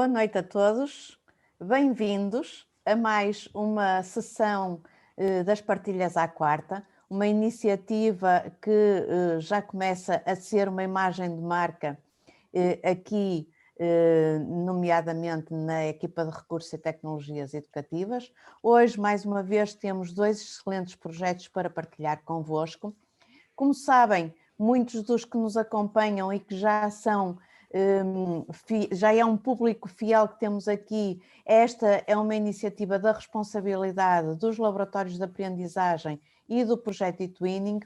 Boa noite a todos, bem-vindos a mais uma sessão das partilhas à quarta, uma iniciativa que já começa a ser uma imagem de marca aqui, nomeadamente na equipa de recursos e tecnologias educativas. Hoje, mais uma vez, temos dois excelentes projetos para partilhar convosco. Como sabem, muitos dos que nos acompanham e que já são já é um público fiel que temos aqui. Esta é uma iniciativa da responsabilidade dos laboratórios de aprendizagem e do projeto eTwinning,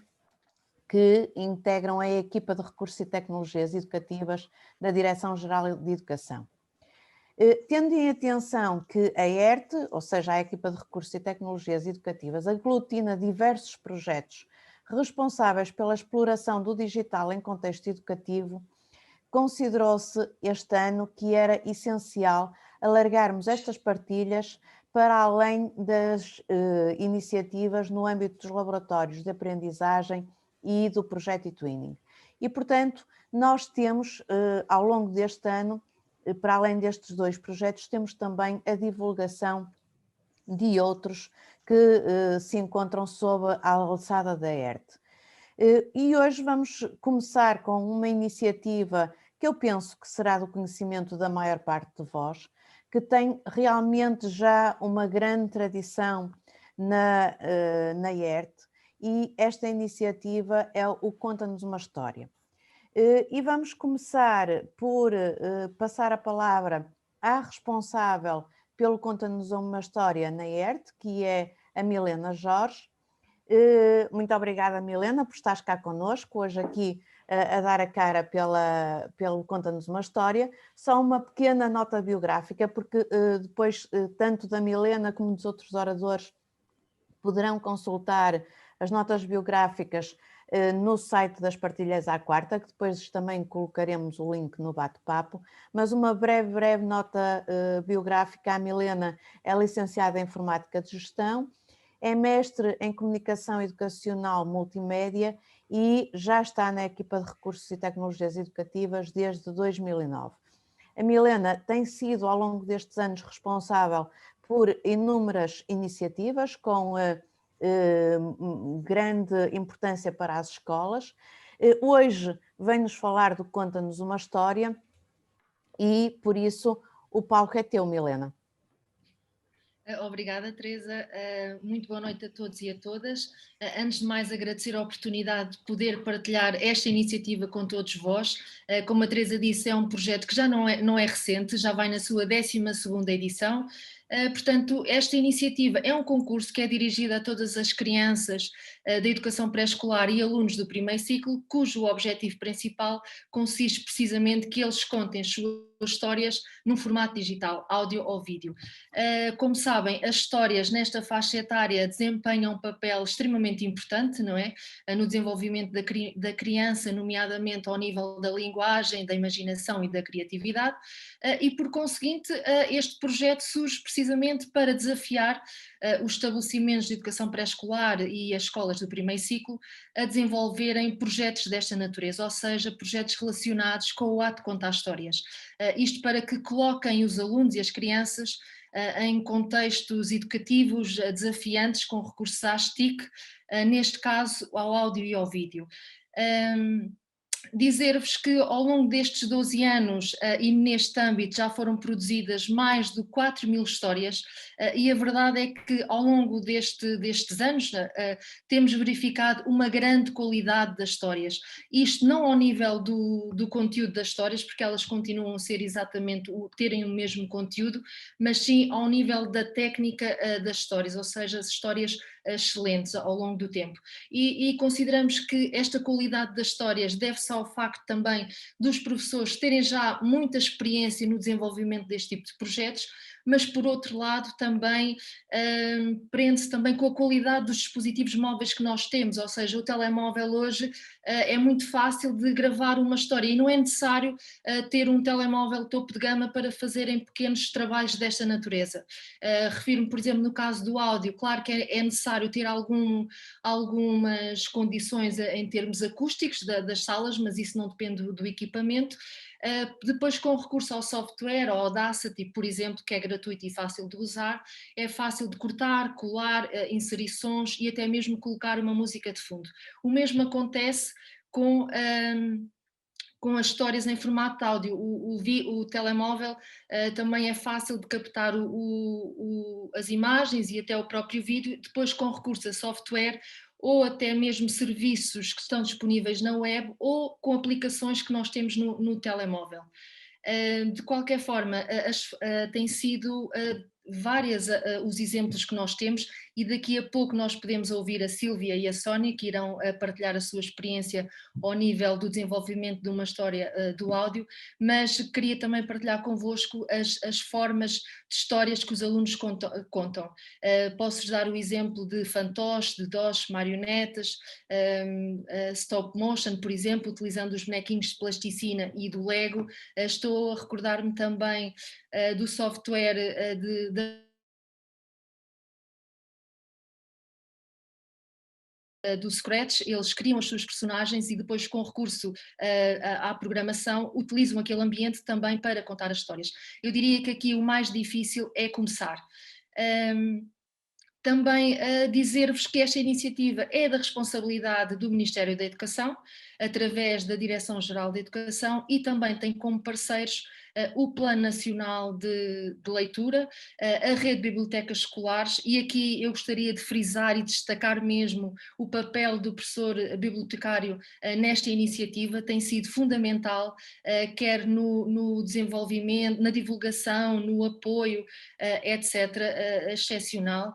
que integram a equipa de recursos e tecnologias educativas da Direção-Geral de Educação. Tendo em atenção que a ERT, ou seja, a equipa de recursos e tecnologias educativas, aglutina diversos projetos responsáveis pela exploração do digital em contexto educativo, considerou-se este ano que era essencial alargarmos estas partilhas para além das iniciativas no âmbito dos laboratórios de aprendizagem e do projeto eTwinning. E, portanto, nós temos, ao longo deste ano, para além destes dois projetos, temos também a divulgação de outros que se encontram sob a alçada da ERT. E hoje vamos começar com uma iniciativa que eu penso que será do conhecimento da maior parte de vós, que tem realmente já uma grande tradição na ERT, e esta iniciativa é o Conta-nos uma História. E vamos começar por passar a palavra à responsável pelo Conta-nos uma História na ERT, que é a Milena Jorge. Muito obrigada, Milena, por estares cá connosco, hoje aqui a dar a cara pelo Conta-nos uma História. Só uma pequena nota biográfica, porque depois tanto da Milena como dos outros oradores poderão consultar as notas biográficas no site das partilhas à quarta, que depois também colocaremos o link no bate-papo, mas uma breve nota biográfica. A Milena é licenciada em Informática de Gestão, é mestre em Comunicação Educacional Multimédia e já está na equipa de Recursos e Tecnologias Educativas desde 2009. A Milena tem sido, ao longo destes anos, responsável por inúmeras iniciativas com grande importância para as escolas. Hoje vem-nos falar do Conta-nos uma História e, por isso, o palco é teu, Milena. Obrigada, Teresa. Muito boa noite a todos e a todas. Antes de mais, agradecer a oportunidade de poder partilhar esta iniciativa com todos vós. Como a Teresa disse, é um projeto que já não é recente, já vai na sua 12ª edição. Portanto, esta iniciativa é um concurso que é dirigido a todas as crianças da educação pré-escolar e alunos do primeiro ciclo, cujo objetivo principal consiste precisamente que eles contem as suas histórias num formato digital, áudio ou vídeo. Como sabem, as histórias nesta faixa etária desempenham um papel extremamente importante, não é? No desenvolvimento da criança, nomeadamente ao nível da linguagem, da imaginação e da criatividade, e por conseguinte este projeto surge precisamente para desafiar os estabelecimentos de educação pré-escolar e as escolas do primeiro ciclo a desenvolverem projetos desta natureza, ou seja, projetos relacionados com o ato de contar histórias. Isto para que coloquem os alunos e as crianças em contextos educativos desafiantes com recursos às TIC, neste caso ao áudio e ao vídeo. Dizer-vos que ao longo destes 12 anos e neste âmbito já foram produzidas mais de 4.000 histórias e a verdade é que ao longo destes anos temos verificado uma grande qualidade das histórias. Isto não ao nível do conteúdo das histórias, porque elas continuam a ser exatamente, terem o mesmo conteúdo, mas sim ao nível da técnica das histórias, ou seja, as histórias excelentes ao longo do tempo. E consideramos que esta qualidade das histórias deve-se ao facto também dos professores terem já muita experiência no desenvolvimento deste tipo de projetos, mas por outro lado também prende-se também com a qualidade dos dispositivos móveis que nós temos, ou seja, o telemóvel hoje é muito fácil de gravar uma história e não é necessário ter um telemóvel topo de gama para fazerem pequenos trabalhos desta natureza. Refiro-me, por exemplo, no caso do áudio, claro que é necessário ter algumas condições em termos acústicos das salas, mas isso não depende do equipamento. Depois, com recurso ao software, ao Audacity, por exemplo, que é gratuito e fácil de usar, é fácil de cortar, colar, inserir sons e até mesmo colocar uma música de fundo. O mesmo acontece com as histórias em formato de áudio. O telemóvel também é fácil de captar as imagens e até o próprio vídeo, depois com recurso a software ou até mesmo serviços que estão disponíveis na web ou com aplicações que nós temos no telemóvel. De qualquer forma, têm sido várias os exemplos que nós temos e daqui a pouco nós podemos ouvir a Sílvia e a Sónia que irão partilhar a sua experiência ao nível do desenvolvimento de uma história do áudio, mas queria também partilhar convosco as formas de histórias que os alunos contam. Posso-vos dar o exemplo de fantoches, de DOS, marionetas, stop motion, por exemplo, utilizando os bonequinhos de plasticina e do Lego. Estou a recordar-me também do software do Scratch. Eles criam as suas personagens e depois, com recurso à programação, utilizam aquele ambiente também para contar as histórias. Eu diria que aqui o mais difícil é começar. Também dizer-vos que esta iniciativa é da responsabilidade do Ministério da Educação, através da Direção-Geral da Educação, e também tem como parceiros o Plano Nacional de Leitura, a Rede de Bibliotecas Escolares, e aqui eu gostaria de frisar e destacar mesmo o papel do professor bibliotecário nesta iniciativa. Tem sido fundamental, quer no desenvolvimento, na divulgação, no apoio, etc., excepcional.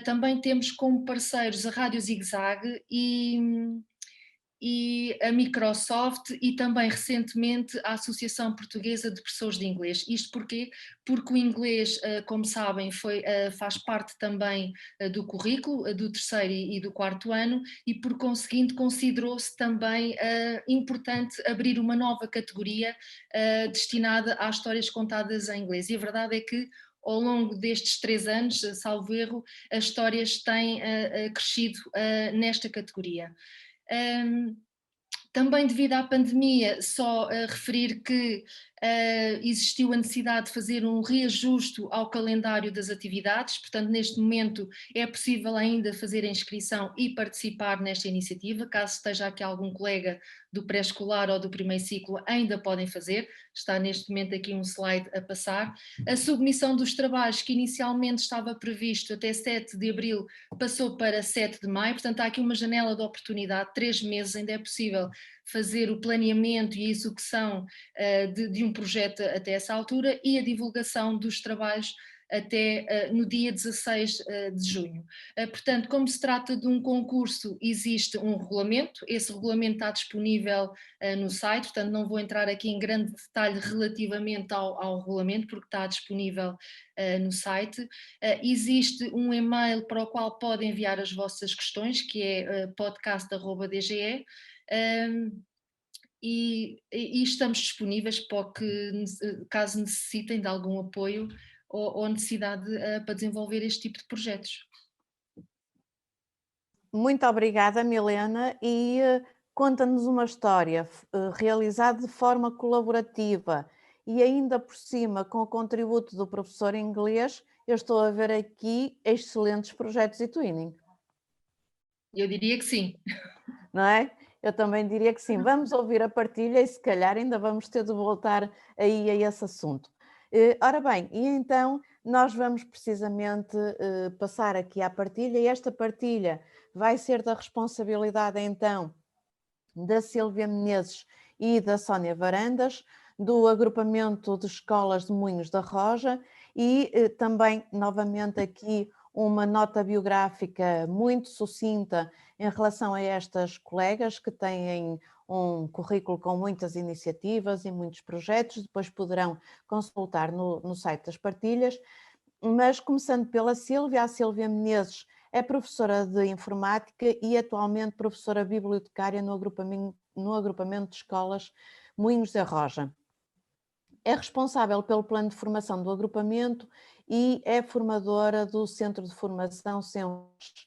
Também temos como parceiros a Rádio Zig-Zag e a Microsoft e também recentemente a Associação Portuguesa de Professores de Inglês. Isto porquê? Porque o inglês, como sabem, faz parte também do currículo do terceiro e do quarto ano e por conseguinte considerou-se também importante abrir uma nova categoria destinada às histórias contadas em inglês. E a verdade é que ao longo destes 3 anos, salvo erro, as histórias têm crescido nesta categoria. Também devido à pandemia, só referir que existiu a necessidade de fazer um reajuste ao calendário das atividades, portanto neste momento é possível ainda fazer a inscrição e participar nesta iniciativa, caso esteja aqui algum colega do pré-escolar ou do primeiro ciclo, ainda podem fazer, está neste momento aqui um slide a passar. A submissão dos trabalhos que inicialmente estava previsto até 7 de abril passou para 7 de maio, portanto há aqui uma janela de oportunidade, 3 meses ainda é possível fazer o planeamento e a execução de um projeto até essa altura e a divulgação dos trabalhos até no dia 16 de junho. Portanto, como se trata de um concurso, existe um regulamento, esse regulamento está disponível no site, portanto não vou entrar aqui em grande detalhe relativamente ao regulamento, porque está disponível no site. Existe um e-mail para o qual podem enviar as vossas questões, que é podcast@dge. E estamos disponíveis para o que, caso necessitem de algum apoio ou necessidade para desenvolver este tipo de projetos. Muito obrigada, Milena, e conta-nos uma história realizada de forma colaborativa e ainda por cima com o contributo do professor inglês. Eu estou a ver aqui excelentes projetos e twinning. Eu diria que sim. Não é? Eu também diria que sim. Vamos ouvir a partilha e se calhar ainda vamos ter de voltar aí a esse assunto. Ora bem, e então nós vamos precisamente passar aqui à partilha, e esta partilha vai ser da responsabilidade então da Sílvia Menezes e da Sónia Varandas, do agrupamento de escolas de Moinhos da Roja, e também novamente aqui uma nota biográfica muito sucinta em relação a estas colegas que têm um currículo com muitas iniciativas e muitos projetos, depois poderão consultar no site das partilhas. Mas começando pela Sílvia, a Sílvia Menezes é professora de informática e atualmente professora bibliotecária no agrupamento de escolas Moinhos da Roja. É responsável pelo plano de formação do agrupamento e é formadora do Centro de Formação SENS.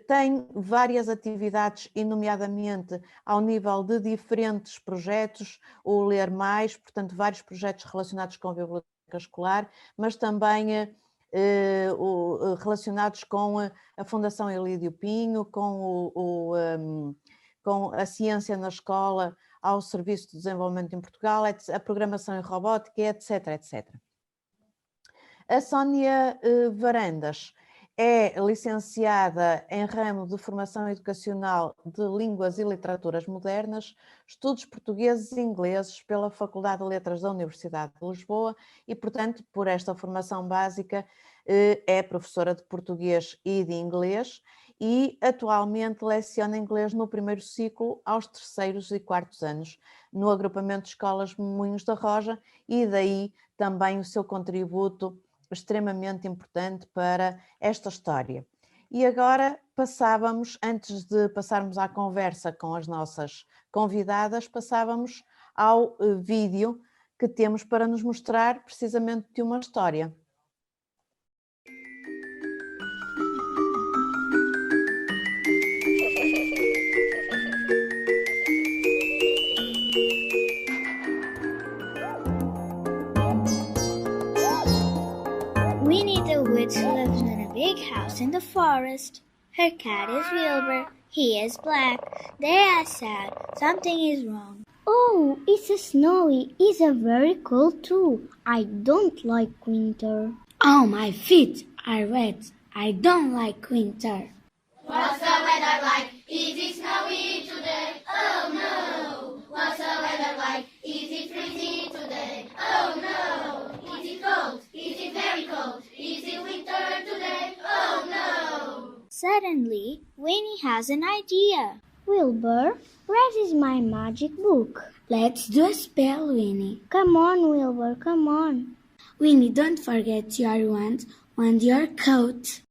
Tem várias atividades, e nomeadamente ao nível de diferentes projetos, o Ler Mais, portanto vários projetos relacionados com a biblioteca escolar, mas também relacionados com a Fundação Elídio Pinho, com a ciência na escola, ao Serviço de Desenvolvimento em Portugal, a programação em robótica, etc, etc. A Sónia Varandas é licenciada em ramo de formação educacional de línguas e literaturas modernas, estudos portugueses e ingleses pela Faculdade de Letras da Universidade de Lisboa e, portanto, por esta formação básica, é professora de português e de inglês e atualmente leciona inglês no primeiro ciclo aos terceiros e quartos anos, no agrupamento de escolas Moinhos da Roja, e daí também o seu contributo extremamente importante para esta história. E agora passávamos, antes de passarmos à conversa com as nossas convidadas, passávamos ao vídeo que temos para nos mostrar precisamente de uma história. Winnie the Witch lives in a big house in the forest. Her cat is Wilbur. He is black. They are sad. Something is wrong. Oh, it's snowy. It's very cold too. I don't like winter. Oh, my feet are wet. I don't like winter. What's the weather like? Is it snowy today? Oh no! What's the weather like? Is it freezing today? Oh no! Is it cold? Is it very cold? Is it winter today? Oh no! Suddenly, Winnie has an idea. Wilbur, where is my magic book? Let's do a spell, Winnie. Come on, Wilbur, come on. Winnie, don't forget your wand and your coat.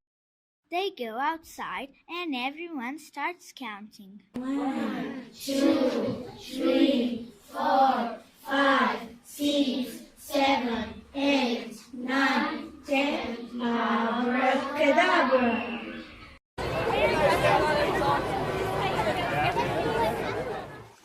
They go outside and everyone starts counting. 1, 2, 3, 4, 5, 6, 7, 8, 9, 10. Abracadabra!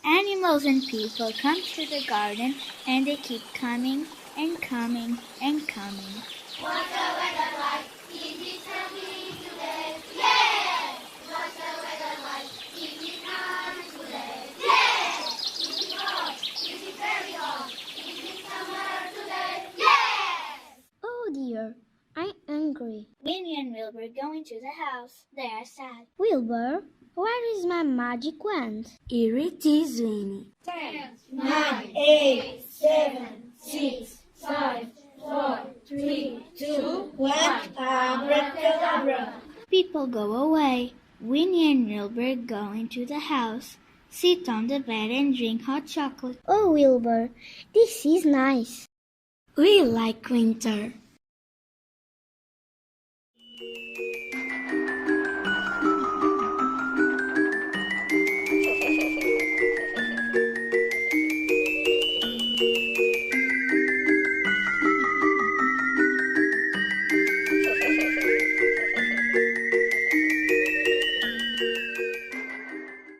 Animals and people come to the garden and they keep coming and coming and coming. What's the weather like? Is it sunny today? Yes! What's the weather like? Is it sunny today? Yes! Is it hot? Is it very hot? Is it summer today? Yes! Oh dear, I'm hungry. Winnie and Wilbur go into the house. They are sad. Wilbur, where is my magic wand? Here it is, Winnie. 10, 9, 8, 7, 6, 5, 4, 3, 2, 1. Abracadabra! People go away. Winnie and Wilbur go into the house, sit on the bed and drink hot chocolate. Oh, Wilbur, this is nice. We like winter.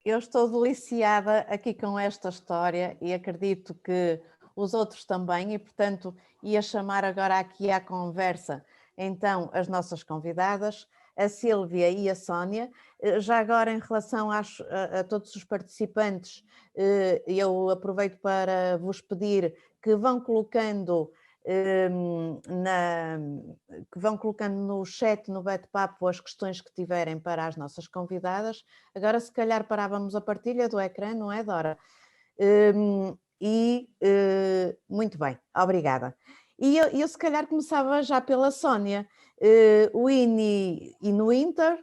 Eu estou deliciada aqui com esta história e acredito que os outros também, e portanto ia chamar agora aqui à conversa então as nossas convidadas, a Sílvia e a Sónia. Já agora em relação a todos os participantes, eu aproveito para vos pedir que vão colocando no chat, no bate-papo, as questões que tiverem para as nossas convidadas. Agora se calhar parávamos a partilha do ecrã, não é, Dora? Muito bem, obrigada. E eu se calhar começava já pela Sónia. Winnie in Winter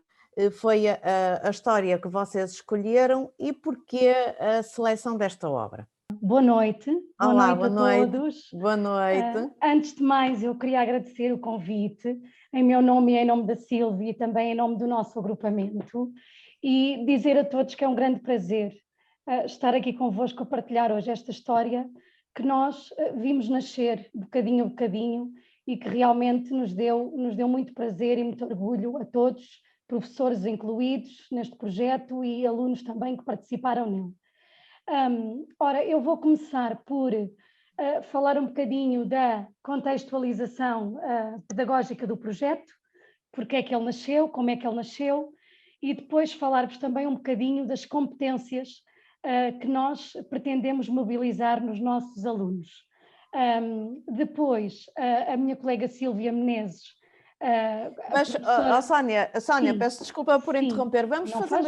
foi a história que vocês escolheram, e porquê a seleção desta obra? Boa noite. Olá, boa noite a todos. Boa noite. Antes de mais, eu queria agradecer o convite, em meu nome e em nome da Sílvia e também em nome do nosso agrupamento, e dizer a todos que é um grande prazer estar aqui convosco a partilhar hoje esta história que nós vimos nascer bocadinho a bocadinho e que realmente nos deu muito prazer e muito orgulho a todos professores incluídos neste projeto e alunos também que participaram nele. Ora, eu vou começar por falar um bocadinho da contextualização pedagógica do projeto, porque é que ele nasceu, como é que ele nasceu, e depois falar-vos também um bocadinho das competências que nós pretendemos mobilizar nos nossos alunos. Depois, a minha colega Sílvia Menezes. Mas, Sónia, peço desculpa por interromper. Vamos fazendo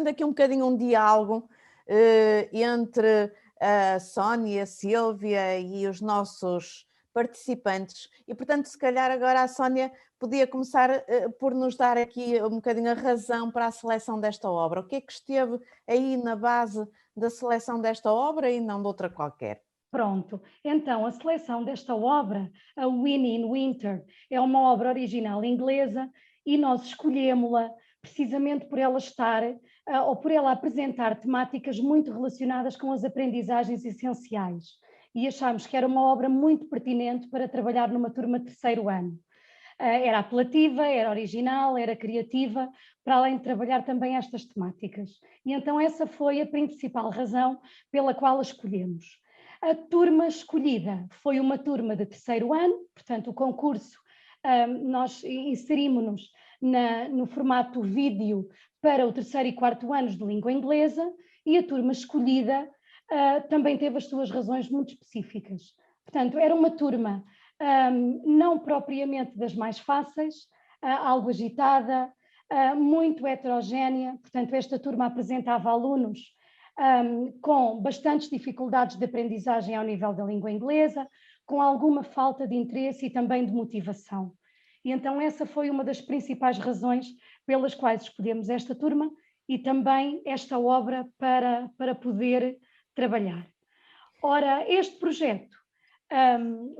aqui um bocadinho um diálogo entre a Sónia, a Sílvia e os nossos participantes. E, portanto, se calhar agora a Sónia podia começar por nos dar aqui um bocadinho a razão para a seleção desta obra. O que é que esteve aí na base da seleção desta obra e não de outra qualquer? Pronto, então a seleção desta obra, a Winnie in Winter, é uma obra original inglesa e nós escolhemos-la precisamente por ela estar, ou por ela apresentar temáticas muito relacionadas com as aprendizagens essenciais. E achámos que era uma obra muito pertinente para trabalhar numa turma de terceiro ano. Era apelativa, era original, era criativa, para além de trabalhar também estas temáticas. E então essa foi a principal razão pela qual a escolhemos. A turma escolhida foi uma turma de terceiro ano, portanto o concurso, nós inserimos-nos no formato vídeo para o terceiro e quarto anos de língua inglesa, e a turma escolhida também teve as suas razões muito específicas. Portanto, era uma turma não propriamente das mais fáceis, algo agitada, muito heterogénea, portanto esta turma apresentava alunos com bastantes dificuldades de aprendizagem ao nível da língua inglesa, com alguma falta de interesse e também de motivação. E então essa foi uma das principais razões pelas quais escolhemos esta turma e também esta obra para poder trabalhar. Ora, este projeto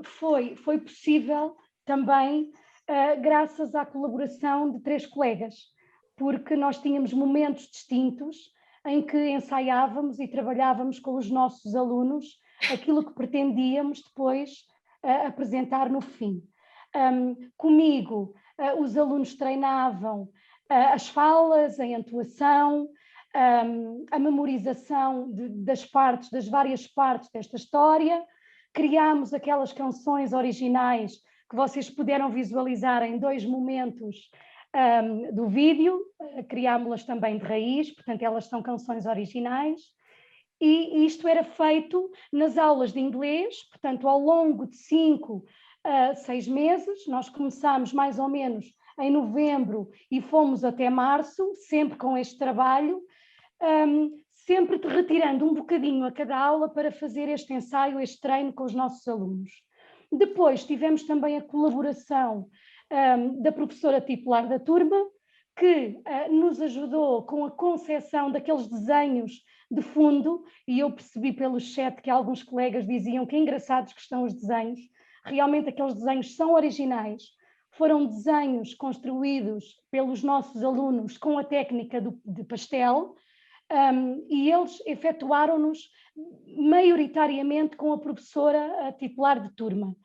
foi possível também graças à colaboração de 3 colegas, porque nós tínhamos momentos distintos em que ensaiávamos e trabalhávamos com os nossos alunos aquilo que pretendíamos depois apresentar no fim. Comigo, os alunos treinavam as falas, a entoação, a memorização das várias partes desta história. Criámos aquelas canções originais que vocês puderam visualizar em 2 momentos do vídeo, criámos-las também de raiz, portanto elas são canções originais, e isto era feito nas aulas de inglês, portanto ao longo de 5 a 6 meses, nós começámos mais ou menos em novembro e fomos até março, sempre com este trabalho, sempre retirando um bocadinho a cada aula para fazer este ensaio, este treino com os nossos alunos. Depois tivemos também a colaboração da professora titular da turma, que nos ajudou com a concepção daqueles desenhos de fundo, e eu percebi pelo chat que alguns colegas diziam que engraçados que estão os desenhos. Realmente aqueles desenhos são originais, foram desenhos construídos pelos nossos alunos com a técnica de pastel, e eles efetuaram-nos maioritariamente com a professora titular de turma.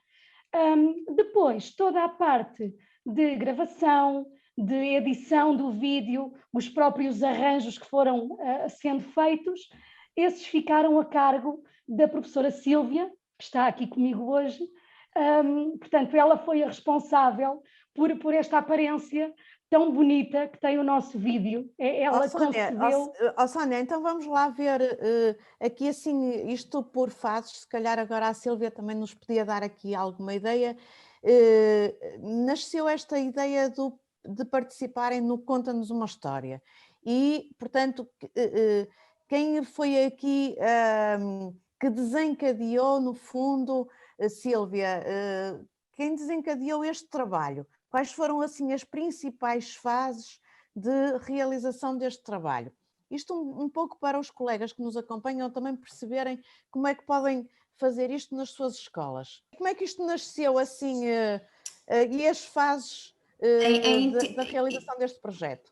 Depois, toda a parte de gravação, de edição do vídeo, os próprios arranjos que foram sendo feitos, esses ficaram a cargo da professora Sílvia, que está aqui comigo hoje. Portanto, ela foi a responsável por esta aparência tão bonita que tem o nosso vídeo. Ela concebeu... Sónia, então vamos lá ver aqui assim, isto por fases, se calhar agora a Sílvia também nos podia dar aqui alguma ideia. Nasceu esta ideia de participarem no Conta-nos uma História e, portanto, quem foi aqui que desencadeou, no fundo, Sílvia, quem desencadeou este trabalho? Quais foram, assim, as principais fases de realização deste trabalho? Isto um pouco para os colegas que nos acompanham também perceberem como é que podem fazer isto nas suas escolas. Como é que isto nasceu, assim, e as fases da realização deste projeto?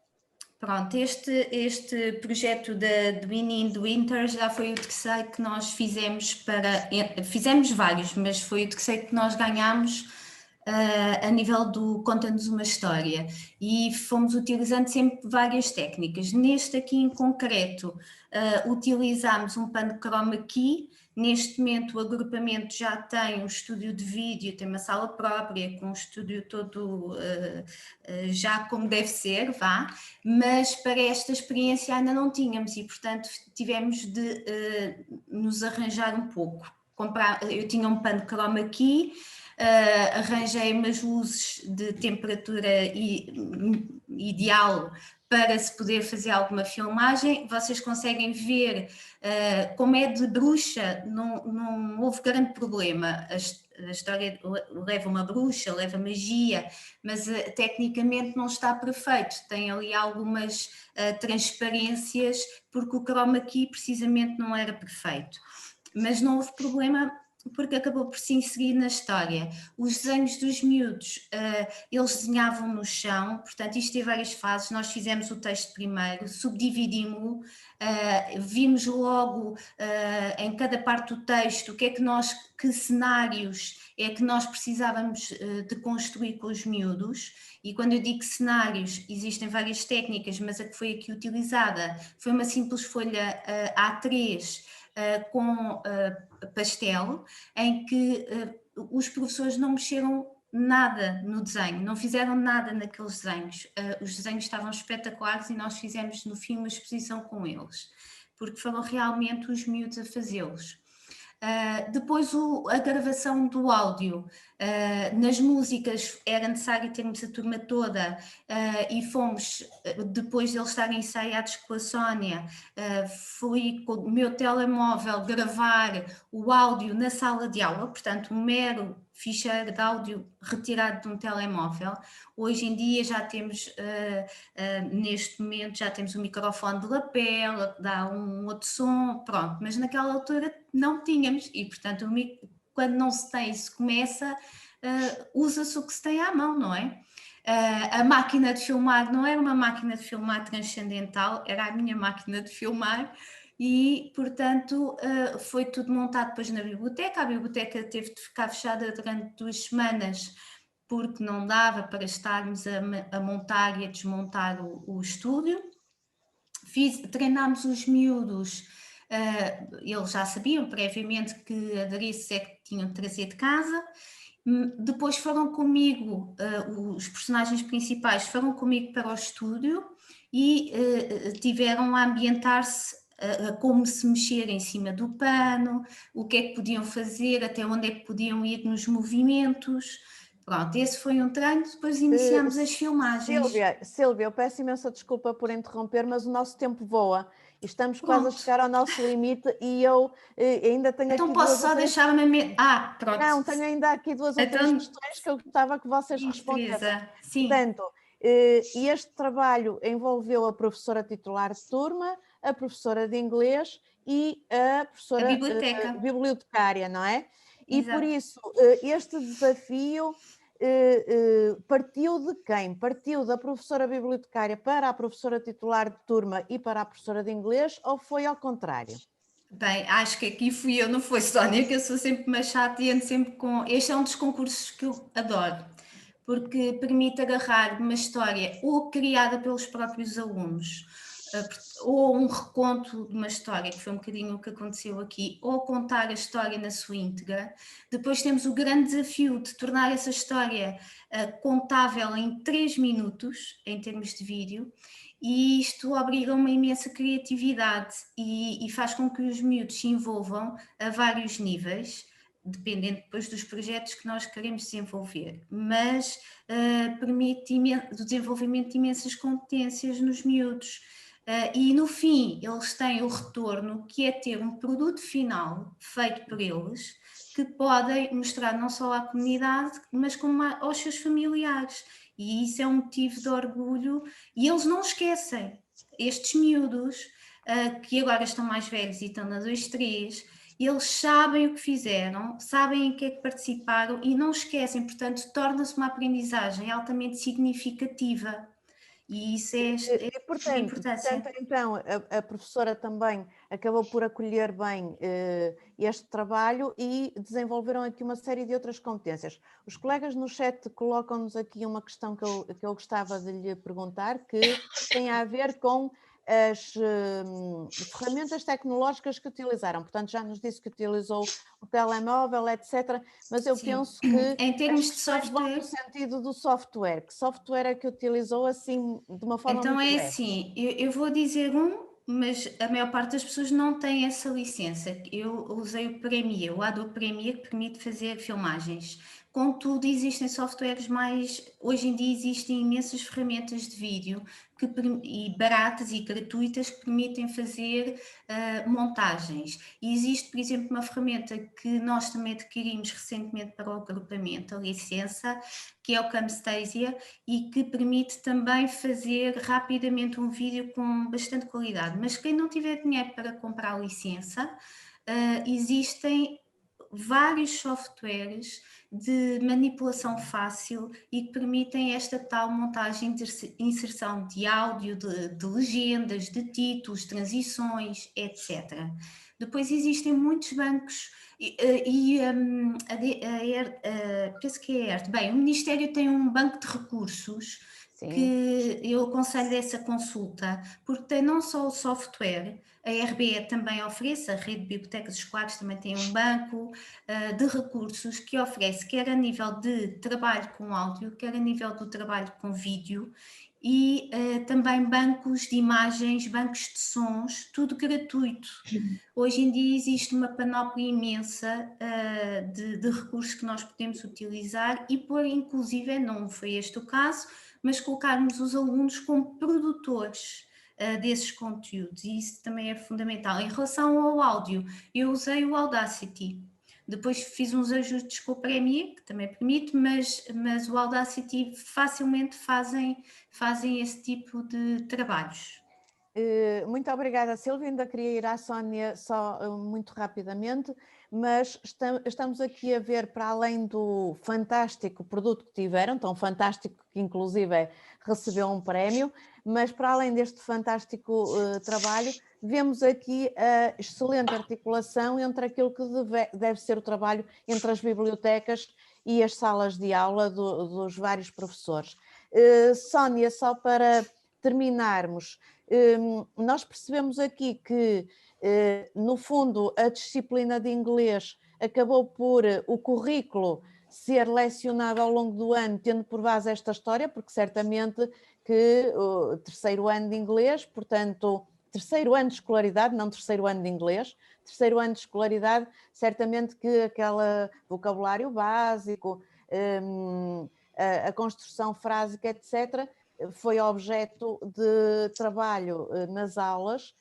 Pronto, este projeto de Winnie in Winter já foi o terceiro que nós fizemos fizemos vários, mas foi o terceiro que nós ganhámos a nível do conta-nos uma história, e fomos utilizando sempre várias técnicas. Neste aqui em concreto, utilizámos um pano chroma key. Neste momento o agrupamento já tem um estúdio de vídeo, tem uma sala própria, com um estúdio todo já como deve ser, mas para esta experiência ainda não tínhamos, e portanto tivemos de nos arranjar um pouco. Eu tinha um pano chroma key, arranjei umas luzes de temperatura ideal para se poder fazer alguma filmagem. Vocês conseguem ver, como é de bruxa, não houve grande problema. A história leva uma bruxa, leva magia, mas tecnicamente não está perfeito. Tem ali algumas transparências, porque o chroma key precisamente não era perfeito. Mas não houve problema, porque acabou por se inserir na história. Os desenhos dos miúdos, eles desenhavam no chão, portanto isto tem várias fases. Nós fizemos o texto primeiro, subdividimos-lo, vimos logo em cada parte do texto que cenários é que nós precisávamos de construir com os miúdos. E quando eu digo cenários, existem várias técnicas, mas a que foi aqui utilizada foi uma simples folha A3 com pastel, em que os professores não mexeram nada no desenho, não fizeram nada naqueles desenhos. Os desenhos estavam espetaculares e nós fizemos no fim uma exposição com eles, porque foram realmente os miúdos a fazê-los. Depois a gravação do áudio, nas músicas era necessário termos a turma toda, e fomos, depois de eles estarem ensaiados com a Sónia, fui com o meu telemóvel gravar o áudio na sala de aula, portanto um mero ficheiro de áudio retirado de um telemóvel. Hoje em dia já temos, neste momento já temos um microfone de lapela, que dá um outro som, pronto, mas naquela altura não tínhamos, e portanto quando não se tem, se começa, usa-se o que se tem à mão, não é? A máquina de filmar não era uma máquina de filmar transcendental, era a minha máquina de filmar, e portanto foi tudo montado depois na biblioteca. A biblioteca teve de ficar fechada durante 2 semanas, porque não dava para estarmos a montar e a desmontar o estúdio. Treinámos os miúdos, eles já sabiam previamente que adereços é que tinham de trazer de casa. Depois foram comigo, os personagens principais foram comigo para o estúdio e tiveram a ambientar-se, como se mexer em cima do pano, o que é que podiam fazer, até onde é que podiam ir nos movimentos. Pronto, esse foi um treino, depois iniciamos as filmagens. Sílvia, eu peço imensa desculpa por interromper, mas o nosso tempo voa. Estamos quase a chegar ao nosso limite e eu ainda tenho então aqui posso só deixar-me... pronto. Não, tenho ainda aqui 2 ou 3 questões que eu gostava que vocês respondessem. Sim. Portanto, este trabalho envolveu a professora titular de turma, a professora de inglês e a professora bibliotecária, não é? E por isso, este desafio partiu de quem? Partiu da professora bibliotecária para a professora titular de turma e para a professora de inglês, ou foi ao contrário? Bem, acho que aqui fui eu, não foi Sónia, que eu sou sempre uma chata e ando sempre com... Este é um dos concursos que eu adoro, porque permite agarrar uma história ou criada pelos próprios alunos, ou um reconto de uma história, que foi um bocadinho o que aconteceu aqui, ou contar a história na sua íntegra. Depois temos o grande desafio de tornar essa história contável em 3 minutos, em termos de vídeo, e isto obriga uma imensa criatividade e faz com que os miúdos se envolvam a vários níveis, dependendo depois dos projetos que nós queremos desenvolver, mas permite o desenvolvimento de imensas competências nos miúdos. E no fim eles têm o retorno, que é ter um produto final feito por eles, que podem mostrar não só à comunidade, mas como aos seus familiares, e isso é um motivo de orgulho. E eles não esquecem, estes miúdos, que agora estão mais velhos e estão na 2-3, eles sabem o que fizeram, sabem em que é que participaram e não esquecem, portanto torna-se uma aprendizagem altamente significativa. E isso é Portanto, então, a professora também acabou por acolher bem este trabalho e desenvolveram aqui uma série de outras competências. Os colegas no chat colocam-nos aqui uma questão que eu gostava de lhe perguntar, que tem a ver com as ferramentas tecnológicas que utilizaram. Portanto, já nos disse que utilizou o telemóvel, etc. Mas eu penso que em termos de software vão no sentido do software. Que software é que utilizou assim de uma forma então muito é breve? assim, eu vou dizer mas a maior parte das pessoas não tem essa licença. Eu usei o Premiere, o Adobe Premiere, que permite fazer filmagens. Contudo, existem softwares hoje em dia existem imensas ferramentas de vídeo e baratas e gratuitas que permitem fazer montagens. E existe, por exemplo, uma ferramenta que nós também adquirimos recentemente para o agrupamento, a licença, que é o Camtasia, e que permite também fazer rapidamente um vídeo com bastante qualidade. Mas quem não tiver dinheiro para comprar a licença, existem vários softwares de manipulação fácil e que permitem esta tal montagem de inserção de áudio, de legendas, de títulos, transições, etc. Depois existem muitos bancos penso que é a ERT. Bem, o Ministério tem um banco de recursos. Sim. Que eu aconselho essa consulta, porque tem não só o software, a RBE também oferece, a Rede de Bibliotecas Escolares também tem um banco de recursos que oferece, quer a nível de trabalho com áudio, quer a nível do trabalho com vídeo, e também bancos de imagens, bancos de sons, tudo gratuito. Hoje em dia existe uma panóplia imensa de recursos que nós podemos utilizar e por inclusive, não foi este o caso, mas colocarmos os alunos como produtores desses conteúdos, e isso também é fundamental. Em relação ao áudio, eu usei o Audacity, depois fiz uns ajustes com o Premiere, que também permite, mas o Audacity facilmente fazem esse tipo de trabalhos. Muito obrigada, Silvia. Ainda queria ir à Sónia só muito rapidamente, mas estamos aqui a ver, para além do fantástico produto que tiveram, tão fantástico que inclusive recebeu um prémio, mas para além deste fantástico trabalho, vemos aqui a excelente articulação entre aquilo que deve ser o trabalho entre as bibliotecas e as salas de aula dos vários professores. Sónia, só para terminarmos, nós percebemos aqui que, no fundo, a disciplina de inglês acabou por o currículo ser lecionado ao longo do ano, tendo por base esta história, porque certamente que o terceiro ano de inglês, portanto, terceiro ano de escolaridade, não terceiro ano de inglês, terceiro ano de escolaridade, certamente que aquele vocabulário básico, a construção frásica, etc., foi objeto de trabalho nas aulas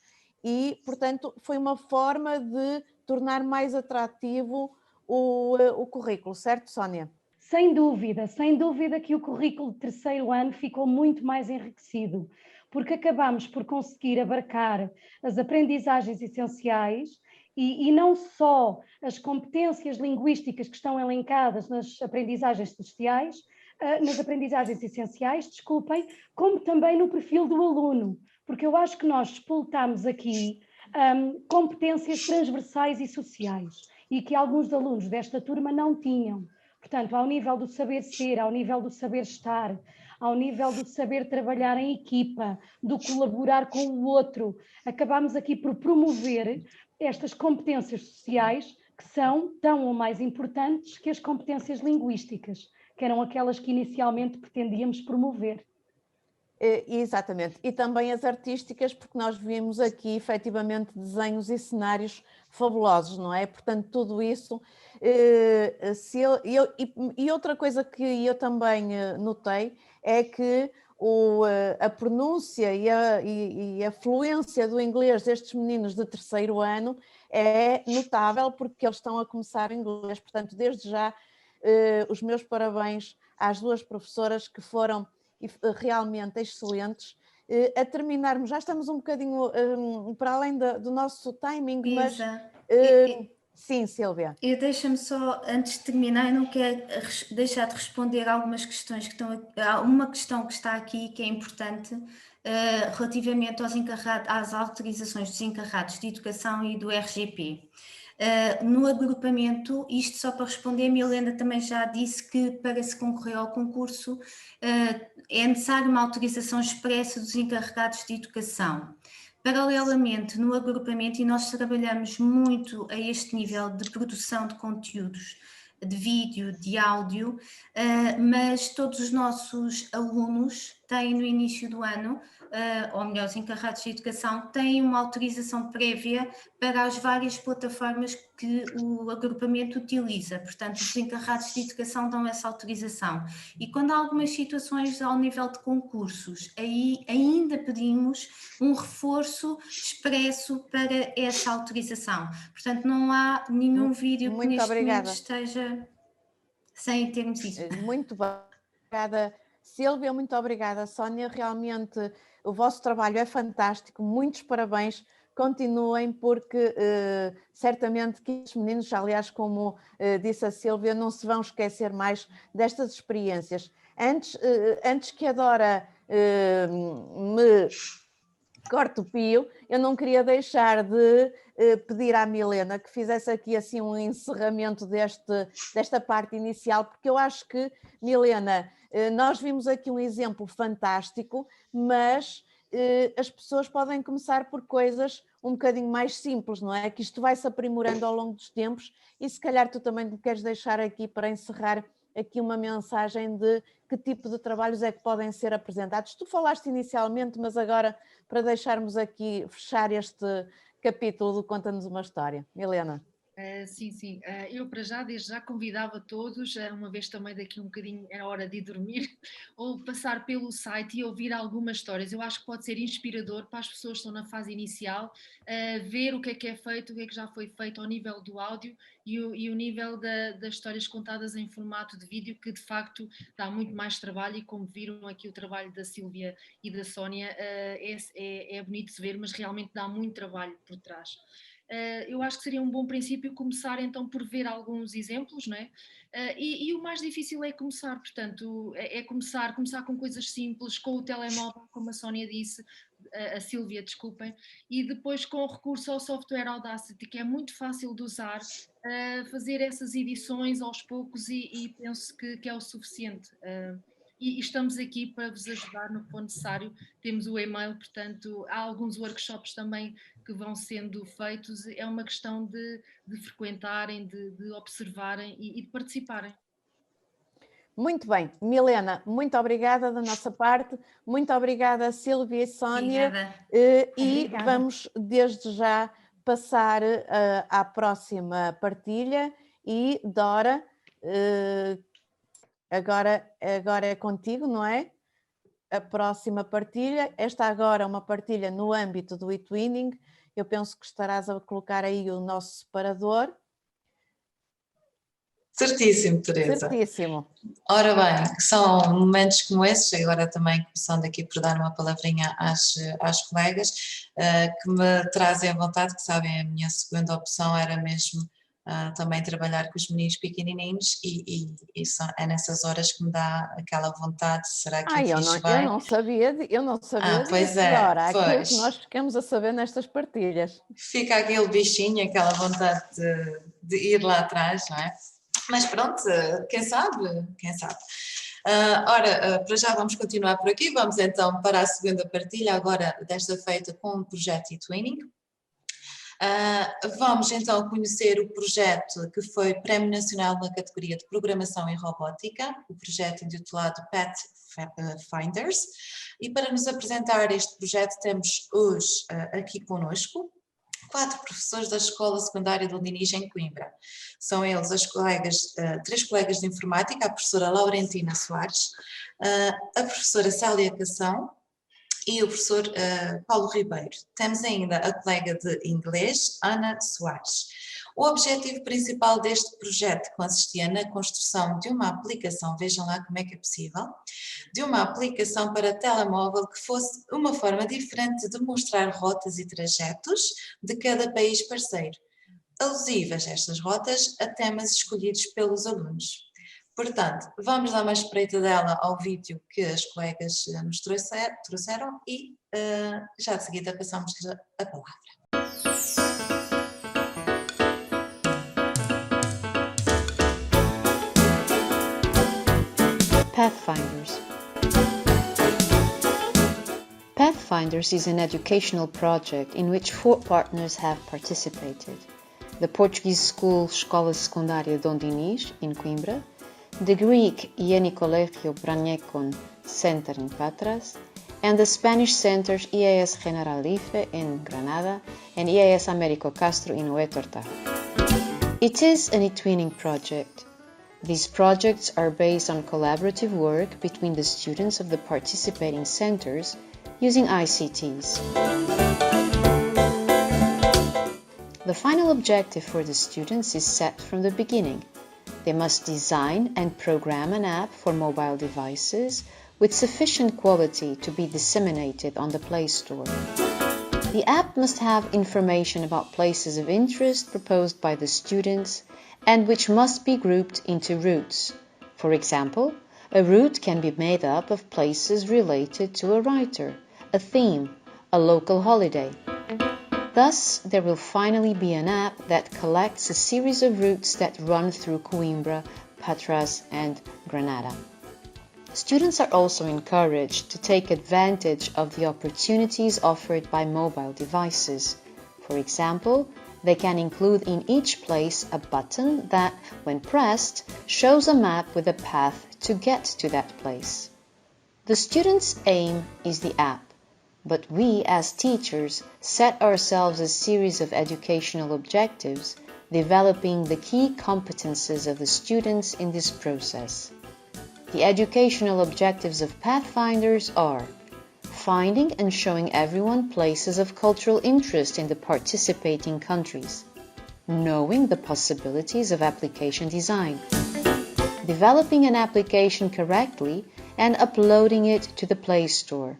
e, portanto, foi uma forma de tornar mais atrativo o currículo, certo, Sónia? Sem dúvida que o currículo de terceiro ano ficou muito mais enriquecido, porque acabamos por conseguir abarcar as aprendizagens essenciais e não só as competências linguísticas que estão elencadas nas aprendizagens sociais, nas aprendizagens essenciais, desculpem, como também no perfil do aluno, porque eu acho que nós despoltamos aqui competências transversais e sociais e que alguns alunos desta turma não tinham. Portanto, ao nível do saber ser, ao nível do saber estar, ao nível do saber trabalhar em equipa, do colaborar com o outro, acabamos aqui por promover estas competências sociais que são tão ou mais importantes que as competências linguísticas, que eram aquelas que inicialmente pretendíamos promover. Exatamente, e também as artísticas, porque nós vimos aqui efetivamente desenhos e cenários fabulosos, não é? Portanto, tudo isso. E outra coisa que eu também notei é que a pronúncia e a fluência do inglês destes meninos de terceiro ano é notável, porque eles estão a começar inglês. Portanto, desde já, os meus parabéns às duas professoras que foram realmente excelentes. A terminarmos, já estamos um bocadinho para além do nosso timing, mas Sim, Sílvia. Eu deixa-me só, antes de terminar, eu não quero deixar de responder algumas questões que estão. Há uma questão que está aqui que é importante relativamente às autorizações dos encarregados de educação e do RGP. No agrupamento, isto só para responder, a Milena também já disse que para se concorrer ao concurso é necessário uma autorização expressa dos encarregados de educação. Paralelamente, no agrupamento, e nós trabalhamos muito a este nível de produção de conteúdos, de vídeo, de áudio, mas todos os nossos alunos têm no início do ano, ou melhor, os encarregados de educação, têm uma autorização prévia para as várias plataformas que o agrupamento utiliza. Portanto, os encarregados de educação dão essa autorização. E quando há algumas situações ao nível de concursos, aí ainda pedimos um reforço expresso para essa autorização. Portanto, não há nenhum vídeo que neste momento esteja sem termos isso. Muito obrigada, Sílvia, muito obrigada, Sónia. Realmente o vosso trabalho é fantástico, muitos parabéns. Continuem, porque certamente que os meninos, aliás, como disse a Sílvia, não se vão esquecer mais destas experiências. Antes que a Dora me corte o pio, eu não queria deixar de pedir à Milena que fizesse aqui assim um encerramento desta parte inicial, porque eu acho que, Milena, nós vimos aqui um exemplo fantástico, mas as pessoas podem começar por coisas um bocadinho mais simples, não é? Que isto vai se aprimorando ao longo dos tempos, e se calhar tu também me queres deixar aqui para encerrar aqui uma mensagem de que tipo de trabalhos é que podem ser apresentados. Tu falaste inicialmente, mas agora para deixarmos aqui fechar este capítulo do Conta-nos uma História. Milena. Sim. Eu para já, desde já convidava todos, uma vez também daqui um bocadinho é hora de ir dormir, ou passar pelo site e ouvir algumas histórias. Eu acho que pode ser inspirador para as pessoas que estão na fase inicial, ver o que é feito, o que é que já foi feito ao nível do áudio e o nível das histórias contadas em formato de vídeo, que de facto dá muito mais trabalho, e como viram aqui o trabalho da Sílvia e da Sónia, é bonito de se ver, mas realmente dá muito trabalho por trás. Eu acho que seria um bom princípio começar então por ver alguns exemplos, não é? E o mais difícil é começar, portanto, começar com coisas simples, com o telemóvel, como a Sónia disse, a Sílvia, desculpem, e depois com o recurso ao software Audacity, que é muito fácil de usar, fazer essas edições aos poucos, e penso que é o suficiente. E estamos aqui para vos ajudar no que for necessário. Temos o e-mail, portanto, há alguns workshops também que vão sendo feitos. É uma questão de frequentarem, de observarem e de participarem. Muito bem, Milena, muito obrigada da nossa parte, muito obrigada Sílvia e Sónia. E vamos desde já passar à próxima partilha. E Dora, agora é contigo, não é? A próxima partilha. Esta agora é uma partilha no âmbito do eTwinning. Eu penso que estarás a colocar aí o nosso separador. Certíssimo, Teresa. Certíssimo. Ora bem, são momentos como esses, agora também começando aqui por dar uma palavrinha às colegas, que me trazem a vontade, que sabem, a minha segunda opção era mesmo também trabalhar com os meninos pequenininhos, e é nessas horas que me dá aquela vontade. Será que eu fiz bem? Eu não sabia pois disso, é, Dora, aquilo que nós ficamos a saber nestas partilhas. Fica aquele bichinho, aquela vontade de ir lá atrás, não é? Mas pronto, quem sabe? Ora, para já vamos continuar por aqui, vamos então para a segunda partilha, agora desta feita com o projeto eTwinning. Vamos então conhecer o projeto que foi Prémio Nacional na categoria de Programação e Robótica, o projeto intitulado Pathfinders, e para nos apresentar este projeto temos hoje aqui conosco 4 professores da Escola Secundária do Linis em Coimbra. São eles três colegas de informática, a professora Laurentina Soares, a professora Célia Cação e o professor Paulo Ribeiro. Temos ainda a colega de inglês, Ana Soares. O objetivo principal deste projeto consistia na construção de uma aplicação, vejam lá como é que é possível, de uma aplicação para telemóvel que fosse uma forma diferente de mostrar rotas e trajetos de cada país parceiro. alusivas a estas rotas a temas escolhidos pelos alunos. Portanto, vamos dar uma espreitadela ao vídeo que as colegas nos trouxeram e já de seguida passamos a palavra. Pathfinders. Pathfinders is an educational project in which 4 partners have participated. The Portuguese school Escola Secundária Dom Dinis in Coimbra, the Greek IENI Colegio Branecon Center in Patras, and the Spanish centers IAS Generalife in Granada and IAS Américo Castro in Huetorta. It is an e-twinning project. These projects are based on collaborative work between the students of the participating centers using ICTs. The final objective for the students is set from the beginning. They must design and program an app for mobile devices with sufficient quality to be disseminated on the Play Store. The app must have information about places of interest proposed by the students and which must be grouped into routes. For example, a route can be made up of places related to a writer, a theme, a local holiday. Thus, there will finally be an app that collects a series of routes that run through Coimbra, Patras, and Granada. Students are also encouraged to take advantage of the opportunities offered by mobile devices. For example, they can include in each place a button that, when pressed, shows a map with a path to get to that place. The students' aim is the app, but we as teachers set ourselves a series of educational objectives, developing the key competences of the students in this process. The educational objectives of Pathfinders are finding and showing everyone places of cultural interest in the participating countries, knowing the possibilities of application design, developing an application correctly and uploading it to the Play Store,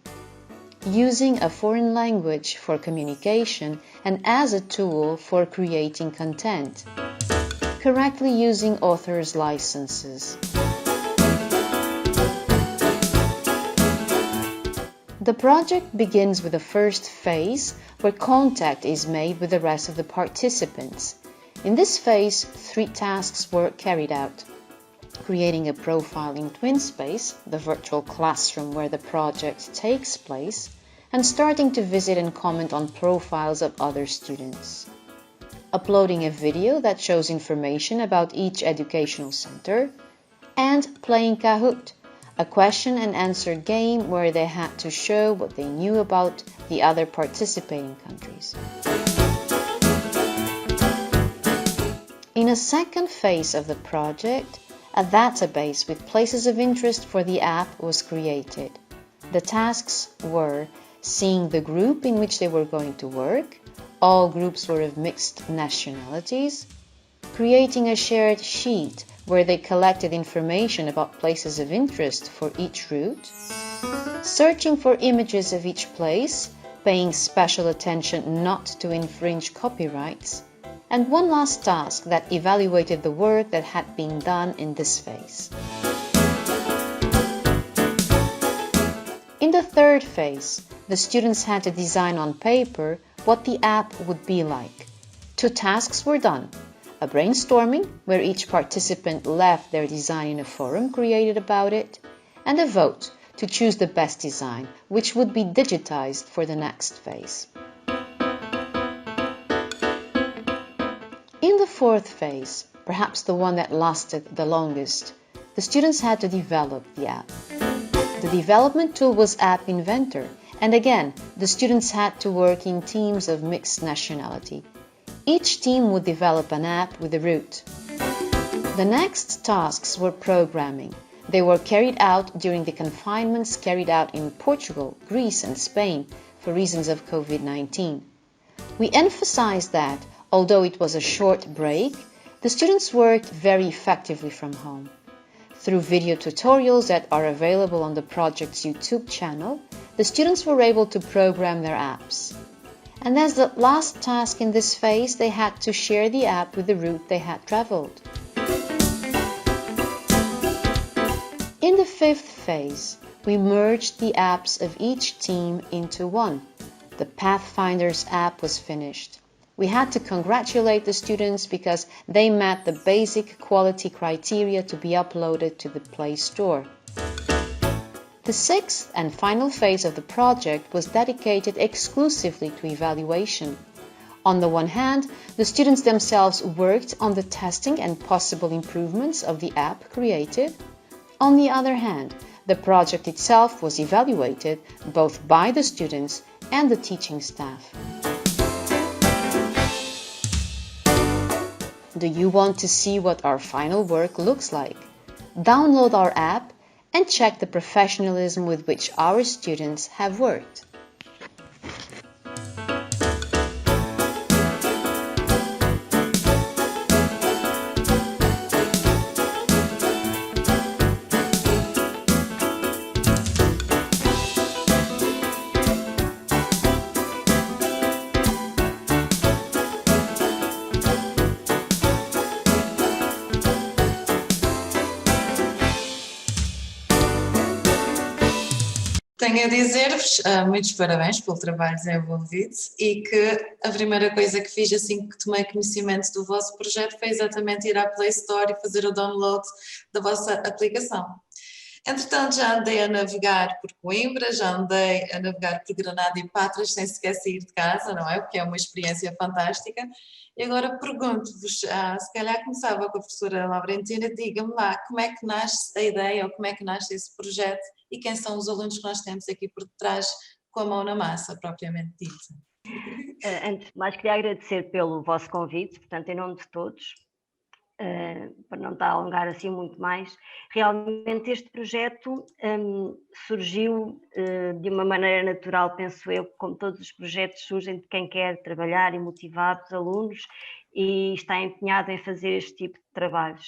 using a foreign language for communication and as a tool for creating content, correctly using authors' licenses. The project begins with the first phase where contact is made with the rest of the participants. In this phase, 3 tasks were carried out: creating a profile in TwinSpace, the virtual classroom where the project takes place, and starting to visit and comment on profiles of other students. Uploading a video that shows information about each educational center, and playing Kahoot, a question and answer game where they had to show what they knew about the other participating countries. In a second phase of the project, a database with places of interest for the app was created. The tasks were seeing the group in which they were going to work, all groups were of mixed nationalities, creating a shared sheet where they collected information about places of interest for each route, searching for images of each place, paying special attention not to infringe copyrights, and one last task that evaluated the work that had been done in this phase. In the third phase, the students had to design on paper what the app would be like. 2 tasks were done: a brainstorming, where each participant left their design in a forum created about it, and a vote to choose the best design, which would be digitized for the next phase. In the fourth phase, perhaps the one that lasted the longest, the students had to develop the app. The development tool was App Inventor, and again, the students had to work in teams of mixed nationality. Each team would develop an app with a route. The next tasks were programming. They were carried out during the confinements carried out in Portugal, Greece and Spain for reasons of COVID-19. We emphasized that, although it was a short break, the students worked very effectively from home. Through video tutorials that are available on the project's YouTube channel, the students were able to program their apps. And as the last task in this phase, they had to share the app with the route they had traveled. In the fifth phase, we merged the apps of each team into one. The Pathfinders app was finished. We had to congratulate the students because they met the basic quality criteria to be uploaded to the Play Store. The sixth and final phase of the project was dedicated exclusively to evaluation. On the one hand, the students themselves worked on the testing and possible improvements of the app created. On the other hand, the project itself was evaluated both by the students and the teaching staff. Do you want to see what our final work looks like? Download our app and check the professionalism with which our students have worked. Tenho a dizer-vos muitos parabéns pelo trabalho desenvolvido e que a primeira coisa que fiz assim que tomei conhecimento do vosso projeto foi exatamente ir à Play Store e fazer o download da vossa aplicação. Entretanto, já andei a navegar por Coimbra, já andei a navegar por Granada e Patras sem sequer sair de casa, não é? Porque é uma experiência fantástica. E agora pergunto-vos, se calhar começava com a professora Laurentina, diga-me lá como é que nasce a ideia ou como é que nasce esse projeto e quem são os alunos que nós temos aqui por detrás com a mão na massa, propriamente dita. Antes de mais, queria agradecer pelo vosso convite, portanto, em nome de todos, para não estar a alongar assim muito mais. Realmente este projeto surgiu de uma maneira natural, penso eu, como todos os projetos surgem de quem quer trabalhar e motivar os alunos e está empenhado em fazer este tipo de trabalhos.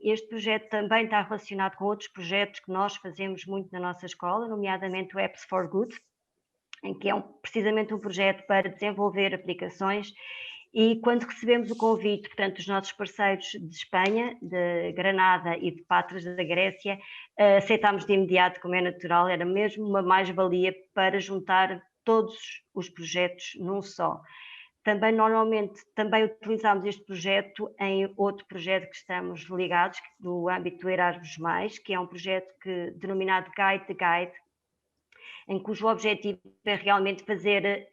Este projeto também está relacionado com outros projetos que nós fazemos muito na nossa escola, nomeadamente o Apps for Good, em que é precisamente um projeto para desenvolver aplicações. E quando recebemos o convite, portanto, dos nossos parceiros de Espanha, de Granada e de Patras da Grécia, aceitámos de imediato, como é natural, era mesmo uma mais-valia para juntar todos os projetos num só. Também, normalmente, também utilizámos este projeto em outro projeto que estamos ligados, do âmbito do Erasmus+, que é um projeto denominado Guide the Guide, em cujo objetivo é realmente fazer,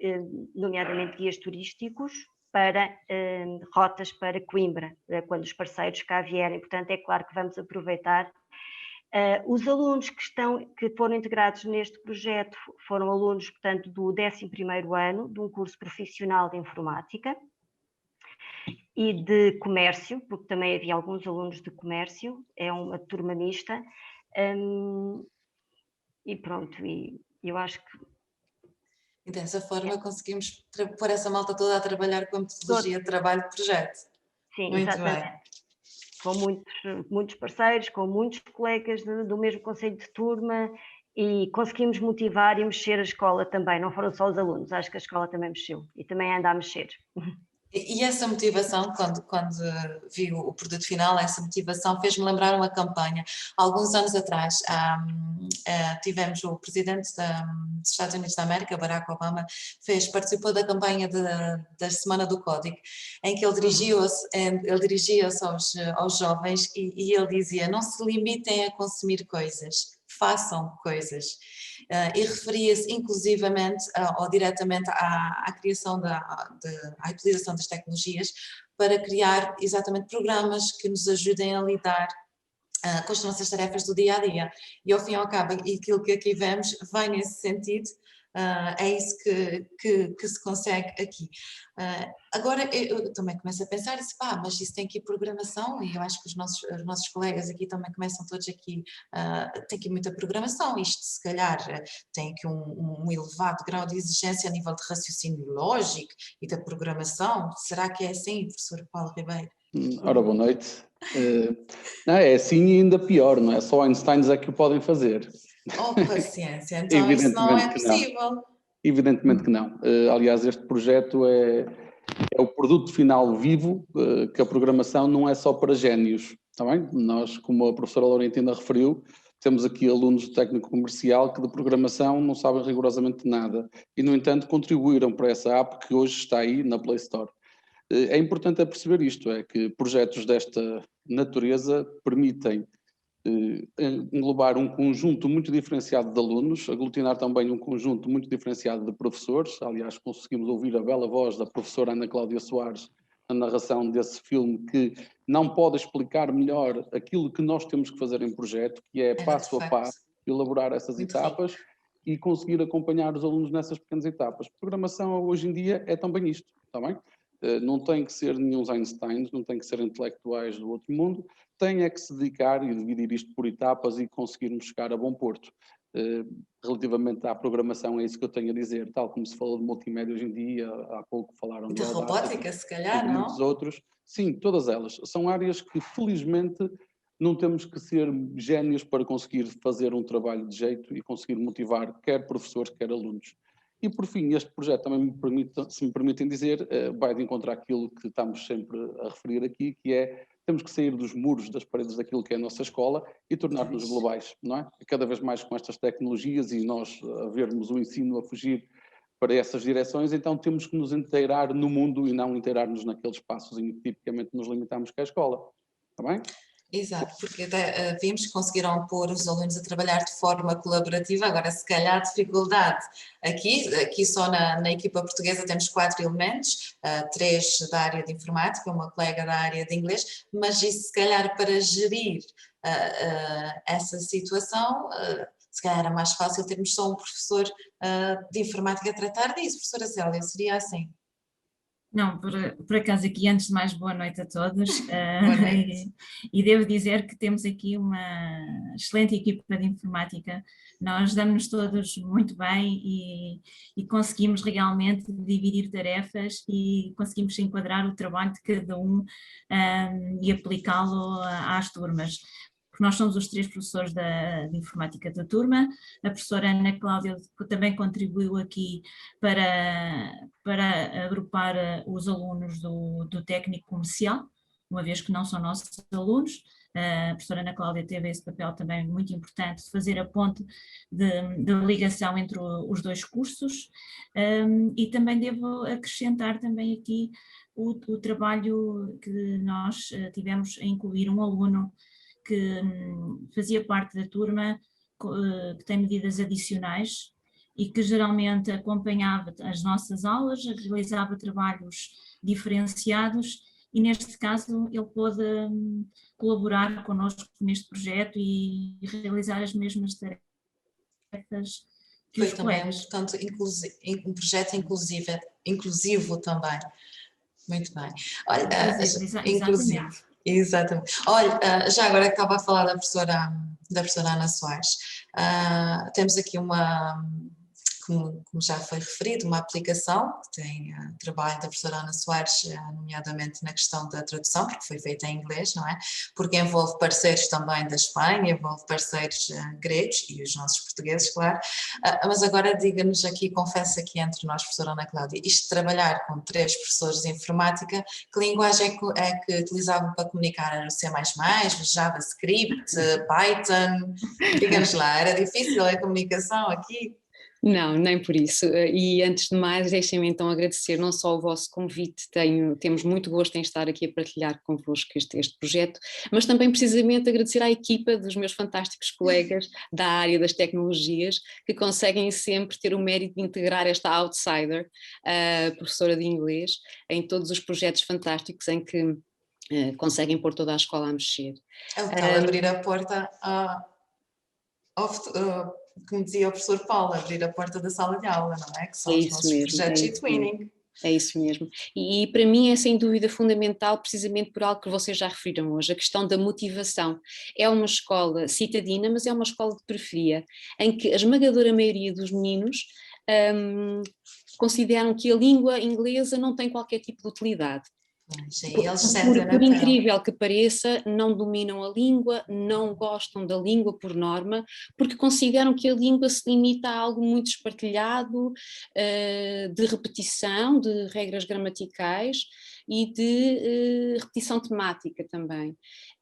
nomeadamente, guias turísticos, para rotas para Coimbra, quando os parceiros cá vierem. Portanto, é claro que vamos aproveitar. Os alunos que foram integrados neste projeto foram alunos, portanto, do 11º ano, de um curso profissional de informática e de comércio, porque também havia alguns alunos de comércio, é uma turma mista. E pronto, e eu acho que E dessa forma conseguimos pôr essa malta toda a trabalhar com a metodologia de trabalho de projeto. Sim, muito exatamente. Bem. Com muitos parceiros, com muitos colegas do mesmo conselho de turma e conseguimos motivar e mexer a escola também, não foram só os alunos, acho que a escola também mexeu e também anda a mexer. E essa motivação, quando vi o produto final, essa motivação fez-me lembrar uma campanha. Há alguns anos atrás tivemos o presidente dos Estados Unidos da América, Barack Obama, participou da campanha da Semana do Código, em que ele dirigia-se aos jovens e ele dizia: não se limitem a consumir coisas, façam coisas. E referia-se inclusivamente ou diretamente à criação à utilização das tecnologias para criar exatamente programas que nos ajudem a lidar com as nossas tarefas do dia a dia. E ao fim e ao cabo, aquilo que aqui vemos vai nesse sentido. É isso que se consegue aqui. Agora eu também começo a pensar, mas isso tem aqui programação, e eu acho que os nossos colegas aqui também começam todos aqui, tem aqui muita programação, isto se calhar tem aqui um elevado grau de exigência a nível de raciocínio lógico e da programação. Será que é assim, professor Paulo Ribeiro? Ora, boa noite. Não, é assim e ainda pior, não é? Só Einsteins é que o podem fazer. Oh, paciência, então isso não é possível. Evidentemente que não. Aliás, este projeto é o produto final vivo, que a programação não é só para génios, está bem? Nós, como a professora Laurentina referiu, temos aqui alunos do técnico comercial que de programação não sabem rigorosamente nada e, no entanto, contribuíram para essa app que hoje está aí na Play Store. É importante perceber isto, é que projetos desta natureza permitem englobar um conjunto muito diferenciado de alunos, aglutinar também um conjunto muito diferenciado de professores. Aliás, conseguimos ouvir a bela voz da professora Ana Cláudia Soares na narração desse filme, que não pode explicar melhor aquilo que nós temos que fazer em projeto, que é passo a passo, elaborar essas etapas e conseguir acompanhar os alunos nessas pequenas etapas. Programação hoje em dia é também isto, está bem? Não tem que ser nenhum Einstein, não tem que ser intelectuais do outro mundo, tem é que se dedicar e dividir isto por etapas e conseguirmos chegar a bom porto. Relativamente à programação, é isso que eu tenho a dizer, tal como se falou de multimédia hoje em dia, há pouco falaram de robótica, se calhar, não? Muitos outros. Sim, todas elas. São áreas que, felizmente, não temos que ser génios para conseguir fazer um trabalho de jeito e conseguir motivar quer professores, quer alunos. E, por fim, este projeto também se me permitem dizer, vai de encontro àquilo que estamos sempre a referir aqui, que é, temos que sair dos muros, das paredes daquilo que é a nossa escola e tornar-nos globais, não é? Cada vez mais com estas tecnologias e nós a vermos o ensino a fugir para essas direções, então temos que nos inteirar no mundo e não inteirar-nos naqueles espaços em que tipicamente nos limitamos, que é a escola, está bem? Exato, porque vimos que conseguiram pôr os alunos a trabalhar de forma colaborativa, agora se calhar a dificuldade aqui só na equipa portuguesa temos 4 elementos, 3 da área de informática, uma colega da área de inglês, mas isso se calhar para gerir essa situação, se calhar era mais fácil termos só um professor de informática a tratar disso. Professora Célia, seria assim? Não, por acaso aqui, antes de mais, boa noite a todos. E devo dizer que temos aqui uma excelente equipa de informática. Nós damos-nos todos muito bem e conseguimos realmente dividir tarefas e conseguimos enquadrar o trabalho de cada um e aplicá-lo às turmas. Porque nós somos os 3 professores de informática da turma, a professora Ana Cláudia também contribuiu aqui para agrupar os alunos do técnico comercial, uma vez que não são nossos alunos. A professora Ana Cláudia teve esse papel também muito importante de fazer a ponte de ligação entre os 2 cursos, e também devo acrescentar também aqui o trabalho que nós tivemos a incluir um aluno que fazia parte da turma, que tem medidas adicionais e que geralmente acompanhava as nossas aulas, realizava trabalhos diferenciados e neste caso ele pôde colaborar connosco neste projeto e realizar as mesmas tarefas que os colegas. Portanto, um projeto inclusivo também. Muito bem. Olha, exatamente. Exatamente. Olha, já agora que estava a falar da professora Ana Soares, temos aqui como já foi referido, uma aplicação que tem trabalho da professora Ana Soares, nomeadamente na questão da tradução, porque foi feita em inglês, não é? Porque envolve parceiros também da Espanha, envolve parceiros gregos e os nossos portugueses, claro. Mas agora diga-nos aqui, confessa aqui entre nós, professora Ana Cláudia, isto de trabalhar com 3 professores de informática, que linguagem é que utilizavam para comunicar? Era o C++, o JavaScript, Python? Diga-nos lá, era difícil a comunicação aqui? Não, nem por isso. E antes de mais, deixem-me então agradecer não só o vosso convite, temos muito gosto em estar aqui a partilhar convosco este projeto, mas também precisamente agradecer à equipa dos meus fantásticos colegas da área das tecnologias, que conseguem sempre ter o mérito de integrar esta outsider, a professora de inglês, em todos os projetos fantásticos em que conseguem pôr toda a escola a mexer. É o tal abrir a porta como dizia o professor Paulo, abrir a porta da sala de aula, não é? Que são os nossos projetos de twinning. É isso mesmo. E para mim é sem dúvida fundamental, precisamente por algo que vocês já referiram hoje, a questão da motivação. É uma escola citadina, mas é uma escola de periferia, em que a esmagadora maioria dos meninos consideram que a língua inglesa não tem qualquer tipo de utilidade. Por incrível que pareça, não dominam a língua, não gostam da língua por norma, porque consideram que a língua se limita a algo muito espartilhado, de repetição, de regras gramaticais e de repetição temática também.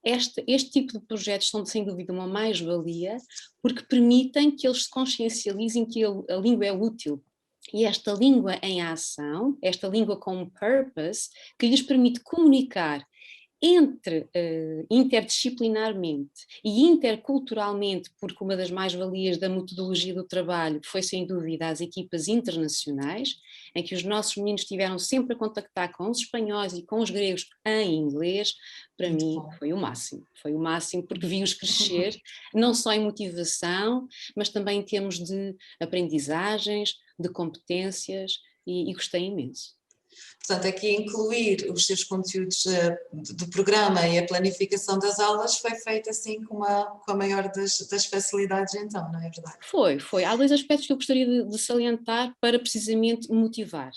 Este tipo de projetos são sem dúvida uma mais-valia, porque permitem que eles se consciencializem que a língua é útil. E esta língua em ação, esta língua com purpose, que lhes permite comunicar interdisciplinarmente e interculturalmente, porque uma das mais-valias da metodologia do trabalho foi sem dúvida as equipas internacionais, em que os nossos meninos estiveram sempre a contactar com os espanhóis e com os gregos em inglês. Para mim foi o máximo porque vi-os crescer, não só em motivação, mas também em termos de aprendizagens, de competências, e gostei imenso. Portanto, aqui incluir os seus conteúdos do programa e a planificação das aulas foi feita assim com a maior das facilidades, então, não é verdade? Foi. Há dois aspectos que eu gostaria de salientar para precisamente motivar.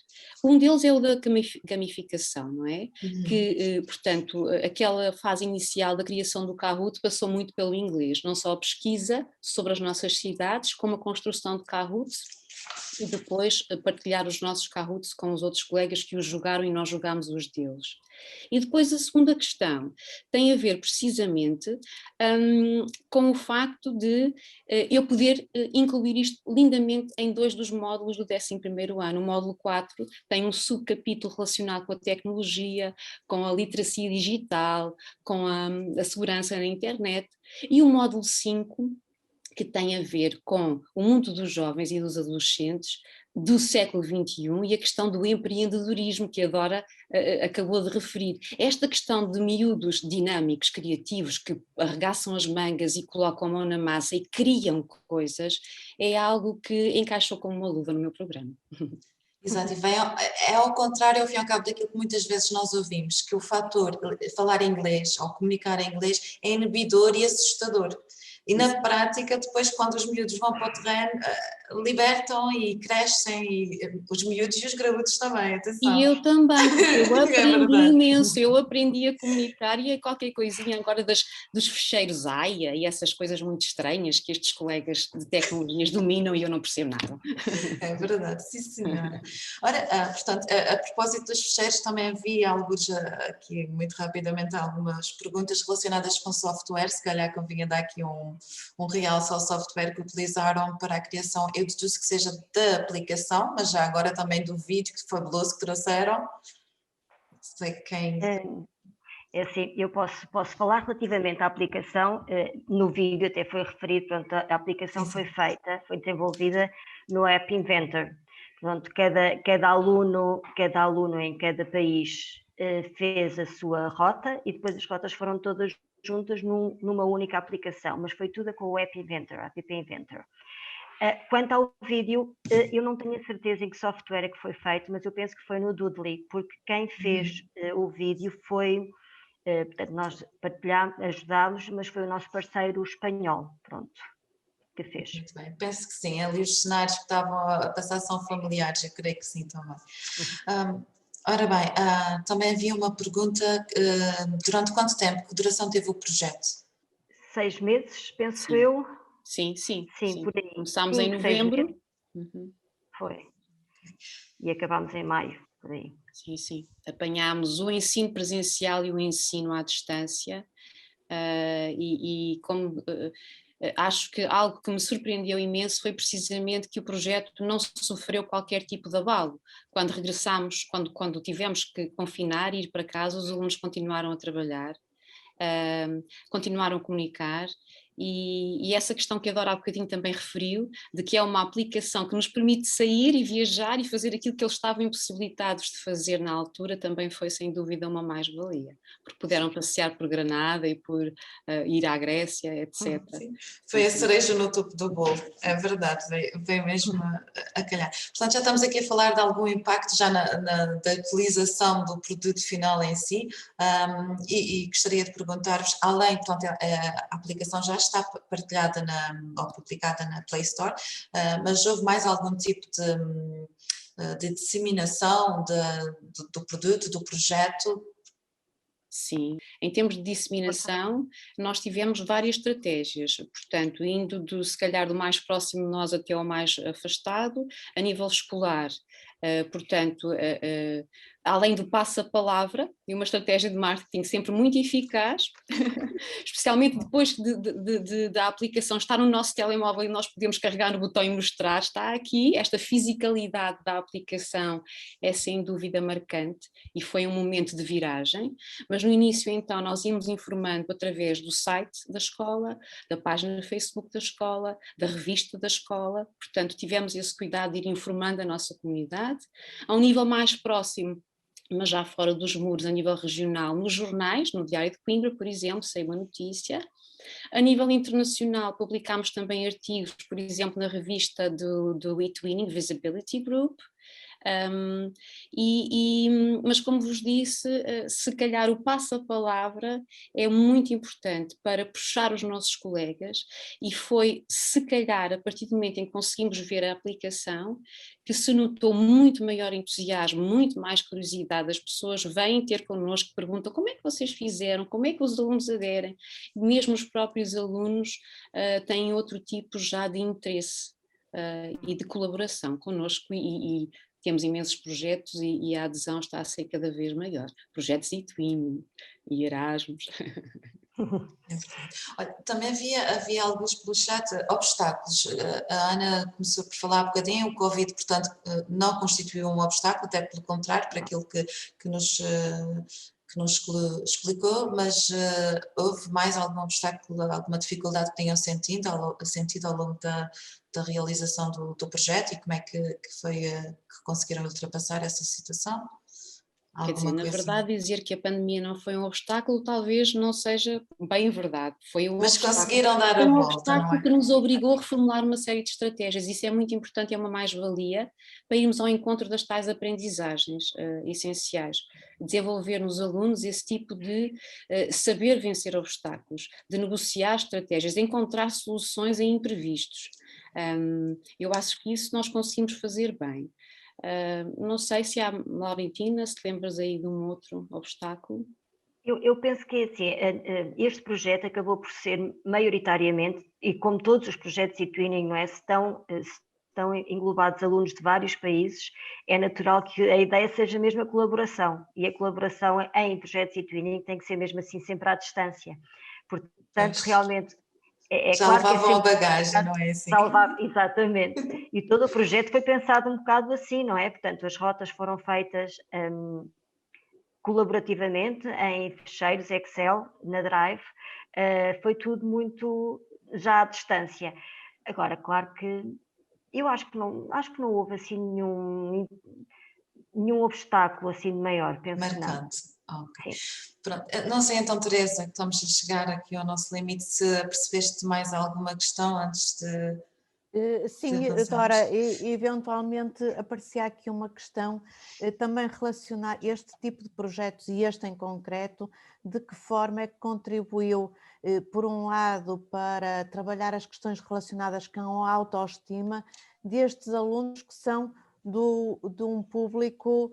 Um deles é o da gamificação, não é? Que, portanto, aquela fase inicial da criação do Kahoot passou muito pelo inglês, não só a pesquisa sobre as nossas cidades, como a construção de Kahoots, e depois partilhar os nossos Kahoots com os outros colegas que os jogaram e nós jogámos os deles. E depois a segunda questão tem a ver precisamente com o facto de eu poder incluir isto lindamente em 2 dos módulos do 11º ano. O módulo 4 tem um subcapítulo relacionado com a tecnologia, com a literacia digital, com a segurança na internet, e o módulo 5 que tem a ver com o mundo dos jovens e dos adolescentes do século XXI e a questão do empreendedorismo que a Dora acabou de referir. Esta questão de miúdos dinâmicos, criativos, que arregaçam as mangas e colocam a mão na massa e criam coisas, é algo que encaixou como uma luva no meu programa. Exato, e é ao contrário, ao fim e ao cabo, daquilo que muitas vezes nós ouvimos, que o fator falar inglês ou comunicar em inglês é inibidor e assustador. E na prática, depois, quando os miúdos vão para o terreno, libertam e crescem, e os miúdos e os graúdos também, atenção. E eu também, porque eu aprendi imenso, eu aprendi a comunicar e a qualquer coisinha agora dos fecheiros AIA e essas coisas muito estranhas que estes colegas de tecnologias dominam e eu não percebo nada. É verdade, sim senhora. Ora, portanto, a propósito dos fecheiros, também havia alguns, aqui muito rapidamente, algumas perguntas relacionadas com software, se calhar convinha dar aqui um realce ao software que utilizaram para a criação, eu deduzo que seja da aplicação, mas já agora também do vídeo, que fabuloso que trouxeram. Não sei quem... É assim, eu posso falar relativamente à aplicação, no vídeo até foi referido, pronto, a aplicação foi desenvolvida no App Inventor. Pronto, cada aluno em cada país fez a sua rota e depois as rotas foram todas juntas numa única aplicação, mas foi tudo com o App Inventor, App Inventor. Quanto ao vídeo, eu não tenho a certeza em que software é que foi feito, mas eu penso que foi no Doodly, porque quem fez o vídeo foi, portanto, nós ajudámos, mas foi o nosso parceiro espanhol, pronto, que fez. Muito bem, penso que sim, ali os cenários que estavam a passar são familiares, eu creio que sim também. Ora bem, também havia uma pergunta, durante quanto tempo, que duração teve o projeto? 6 meses, penso eu. Sim. Por aí. Começámos em novembro. Foi. E acabámos em maio, por aí. Sim. Apanhámos o ensino presencial e o ensino à distância e como... acho que algo que me surpreendeu imenso foi precisamente que o projeto não sofreu qualquer tipo de abalo. Quando regressámos, quando tivemos que confinar e ir para casa, os alunos continuaram a trabalhar, continuaram a comunicar. E essa questão que a Dora há bocadinho também referiu, de que é uma aplicação que nos permite sair e viajar e fazer aquilo que eles estavam impossibilitados de fazer na altura, também foi sem dúvida uma mais-valia, porque puderam passear por Granada e por ir à Grécia, etc. Foi a cereja no topo do bolo, é verdade, veio mesmo a calhar. Portanto, já estamos aqui a falar de algum impacto já da utilização do produto final em si, e gostaria de perguntar-vos, além, portanto, a aplicação já está partilhada ou publicada na Play Store, mas houve mais algum tipo de disseminação do produto, do projeto, Sim, em termos de disseminação, nós tivemos várias estratégias, portanto, indo se calhar do mais próximo de nós até ao mais afastado, a nível escolar. Portanto, além do passa-palavra, e uma estratégia de marketing sempre muito eficaz, especialmente depois da aplicação estar no nosso telemóvel e nós podemos carregar no botão e mostrar, está aqui, esta fisicalidade da aplicação é sem dúvida marcante e foi um momento de viragem, mas no início então nós íamos informando através do site da escola, da página no Facebook da escola, da revista da escola, portanto tivemos esse cuidado de ir informando a nossa comunidade. A um nível mais próximo, mas já fora dos muros, a nível regional, nos jornais, no Diário de Coimbra, por exemplo, saiu uma notícia. A nível internacional, publicámos também artigos, por exemplo, na revista do eTwinning Visibility Group. Mas como vos disse, se calhar o passa-palavra é muito importante para puxar os nossos colegas e foi se calhar a partir do momento em que conseguimos ver a aplicação que se notou muito maior entusiasmo, muito mais curiosidade, as pessoas vêm ter connosco, perguntam como é que vocês fizeram, como é que os alunos aderem, mesmo os próprios alunos têm outro tipo já de interesse e de colaboração connosco e temos imensos projetos e a adesão está a ser cada vez maior. Projetos eTwinning e Erasmus. Olha, também havia alguns pelo chat obstáculos. A Ana começou por falar um bocadinho, o Covid, portanto, não constituiu um obstáculo, até pelo contrário, para aquilo que nos explicou, mas houve mais algum obstáculo, alguma dificuldade que tenham sentido ao longo da realização do projeto e como é que conseguiram ultrapassar essa situação? Quer dizer, na verdade, dizer que a pandemia não foi um obstáculo talvez não seja bem verdade. Foi um Mas obstáculo, conseguiram dar a volta, um obstáculo não é? que nos obrigou a reformular uma série de estratégias. Isso é muito importante, é uma mais-valia para irmos ao encontro das tais aprendizagens essenciais. Desenvolver nos alunos esse tipo de saber vencer obstáculos, de negociar estratégias, de encontrar soluções a imprevistos. Eu acho que isso nós conseguimos fazer bem. Não sei se há, Laurentina, se te lembras aí de um outro obstáculo? Eu penso que assim, este projeto acabou por ser maioritariamente, e como todos os projetos eTwinning, não é, estão englobados alunos de vários países, é natural que a ideia seja mesmo a colaboração, e a colaboração em projetos eTwinning tem que ser mesmo assim sempre à distância. Portanto, realmente... já claro levavam a sempre bagagem, não é assim? Exatamente. E todo o projeto foi pensado um bocado assim, não é? Portanto, as rotas foram feitas colaborativamente em ficheiros Excel, na Drive, foi tudo muito já à distância. Agora, claro que eu acho que não houve assim nenhum obstáculo assim de maior, penso marcante. que não. Ok. Pronto. Não sei então, Teresa, que estamos a chegar aqui ao nosso limite, se percebeste mais alguma questão antes de... Sim, Dora, eventualmente aparecia aqui uma questão também relacionar este tipo de projetos e este em concreto, de que forma é que contribuiu, por um lado, para trabalhar as questões relacionadas com a autoestima destes alunos que são de um público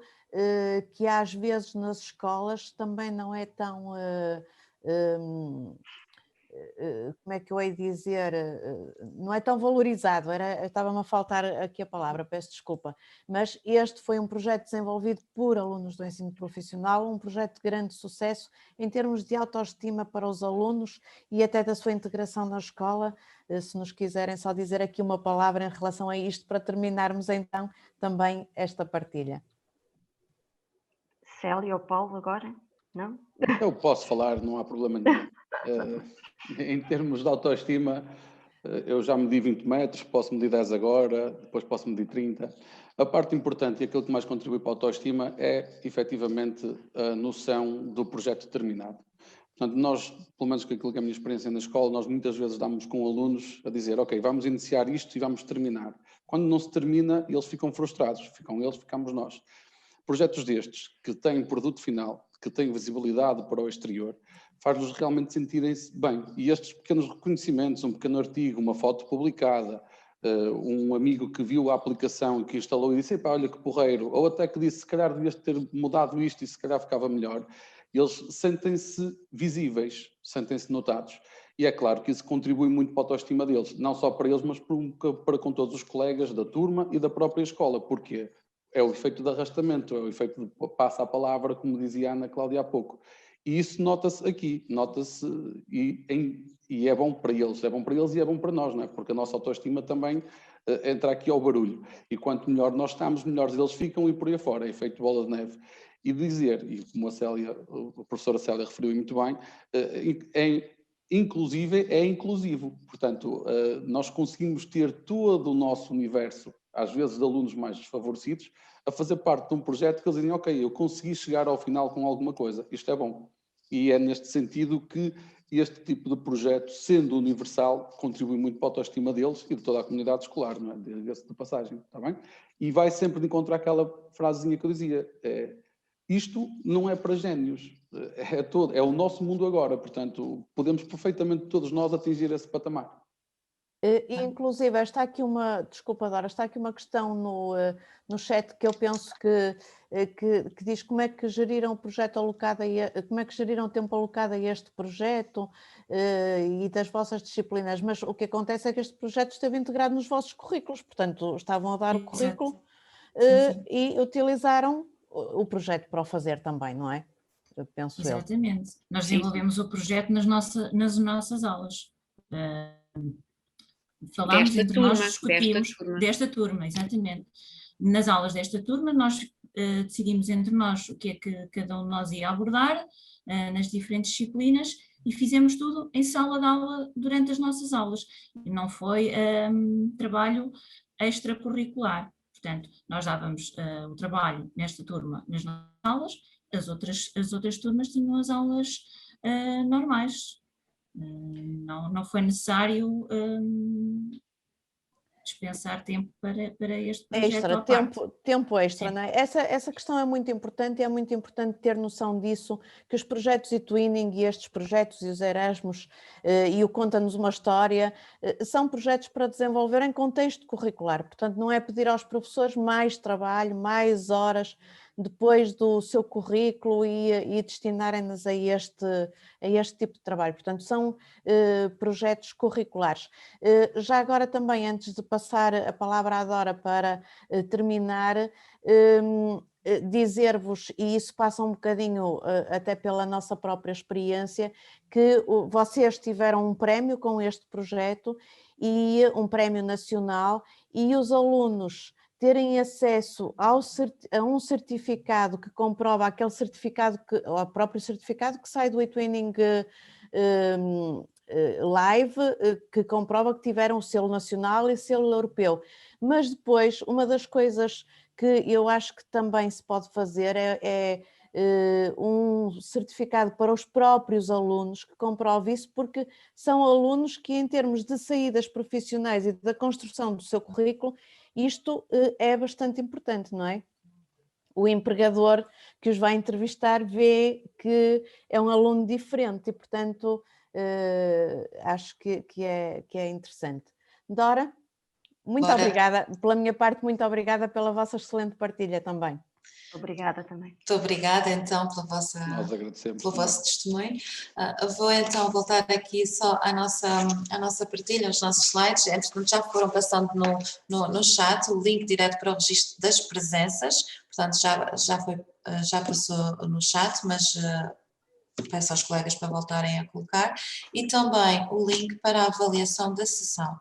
que às vezes nas escolas também não é tão... como é que eu hei de dizer, não é tão valorizado, estava-me a faltar aqui a palavra, peço desculpa, mas este foi um projeto desenvolvido por alunos do ensino profissional, um projeto de grande sucesso em termos de autoestima para os alunos e até da sua integração na escola. Se nos quiserem só dizer aqui uma palavra em relação a isto, para terminarmos então também esta partilha. Célia ou Paulo agora? Não? Eu posso falar, não há problema nenhum. Em termos de autoestima, eu já medi 20 metros, posso medir 10 agora, depois posso medir 30. A parte importante e aquilo que mais contribui para a autoestima é, efetivamente, a noção do projeto terminado. Portanto, nós, pelo menos com aquilo que é a minha experiência na escola, nós muitas vezes damos com alunos a dizer, ok, vamos iniciar isto e vamos terminar. Quando não se termina, eles ficam frustrados, ficam eles, ficamos nós. Projetos destes, que têm produto final, que têm visibilidade para o exterior, faz-nos realmente sentirem-se bem. E estes pequenos reconhecimentos, um pequeno artigo, uma foto publicada, um amigo que viu a aplicação e que instalou e disse, olha que porreiro, ou até que disse, se calhar devias ter mudado isto e se calhar ficava melhor. eles sentem-se visíveis, sentem-se notados. E é claro que isso contribui muito para a autoestima deles, não só para eles, mas para com todos os colegas da turma e da própria escola. Porquê? É o efeito de arrastamento, é o efeito de passa a palavra, como dizia a Ana Cláudia há pouco. E isso nota-se aqui, nota-se e é bom para eles e é bom para nós, não é? Porque a nossa autoestima também entra aqui ao barulho. E quanto melhor nós estamos, melhores eles ficam e por aí afora, é efeito bola de neve. E dizer, e como a professora Célia referiu muito bem, inclusive é inclusivo. Portanto, nós conseguimos ter todo o nosso universo, às vezes de alunos mais desfavorecidos, a fazer parte de um projeto que eles dizem, ok, eu consegui chegar ao final com alguma coisa, isto é bom. E é neste sentido que este tipo de projeto, sendo universal, contribui muito para a autoestima deles e de toda a comunidade escolar, não é? Diga-se de passagem, está bem? E vai sempre de encontrar aquela frasezinha que eu dizia, isto não é para génios, é o nosso mundo agora, portanto, podemos perfeitamente todos nós atingir esse patamar. Inclusive, está aqui uma, desculpa Dora, está aqui uma questão no chat que eu penso que diz como é que geriram o projeto alocado como é que geriram o tempo alocado a este projeto e das vossas disciplinas, mas o que acontece é que este projeto esteve integrado nos vossos currículos, portanto, estavam a dar o currículo e utilizaram o projeto para o fazer também, não é? Eu penso. Exatamente. Nós desenvolvemos o projeto nas nossas aulas. Falámos entre nós, discutimos desta turma, exatamente. Nas aulas desta turma nós decidimos entre nós o que é que cada um de nós ia abordar nas diferentes disciplinas e fizemos tudo em sala de aula durante as nossas aulas. Não foi trabalho extracurricular. Portanto, nós dávamos o trabalho nesta turma nas nossas aulas, as outras turmas tinham as aulas normais. Não foi necessário dispensar tempo para este projeto. Tempo extra, não é? Essa questão é muito importante e é muito importante ter noção disso, que os projetos e-twinning e estes projetos e os Erasmus e o Conta-nos uma História são projetos para desenvolver em contexto curricular, portanto não é pedir aos professores mais trabalho, mais horas depois do seu currículo e destinarem-nos a este tipo de trabalho. Portanto, são projetos curriculares. Já agora também, antes de passar a palavra à Dora para terminar, dizer-vos, e isso passa um bocadinho até pela nossa própria experiência, que vocês tiveram um prémio com este projeto, e um prémio nacional, e os alunos terem acesso a um certificado que comprova aquele certificado, o próprio certificado que sai do e-twinning live, que comprova que tiveram o selo nacional e selo europeu. Mas depois, uma das coisas que eu acho que também se pode fazer é um certificado para os próprios alunos que comprove isso, porque são alunos que, em termos de saídas profissionais e da construção do seu currículo, isto é bastante importante, não é? O empregador que os vai entrevistar vê que é um aluno diferente e, portanto, acho que é interessante. Dora, muito obrigada. Pela minha parte, muito obrigada pela vossa excelente partilha também. Obrigada também. Muito obrigada então pelo vosso testemunho. Vou então voltar aqui só à nossa partilha, aos nossos slides. Entretanto, já foram passando no chat o link direto para o registro das presenças, portanto já passou no chat, mas peço aos colegas para voltarem a colocar, e também o link para a avaliação da sessão.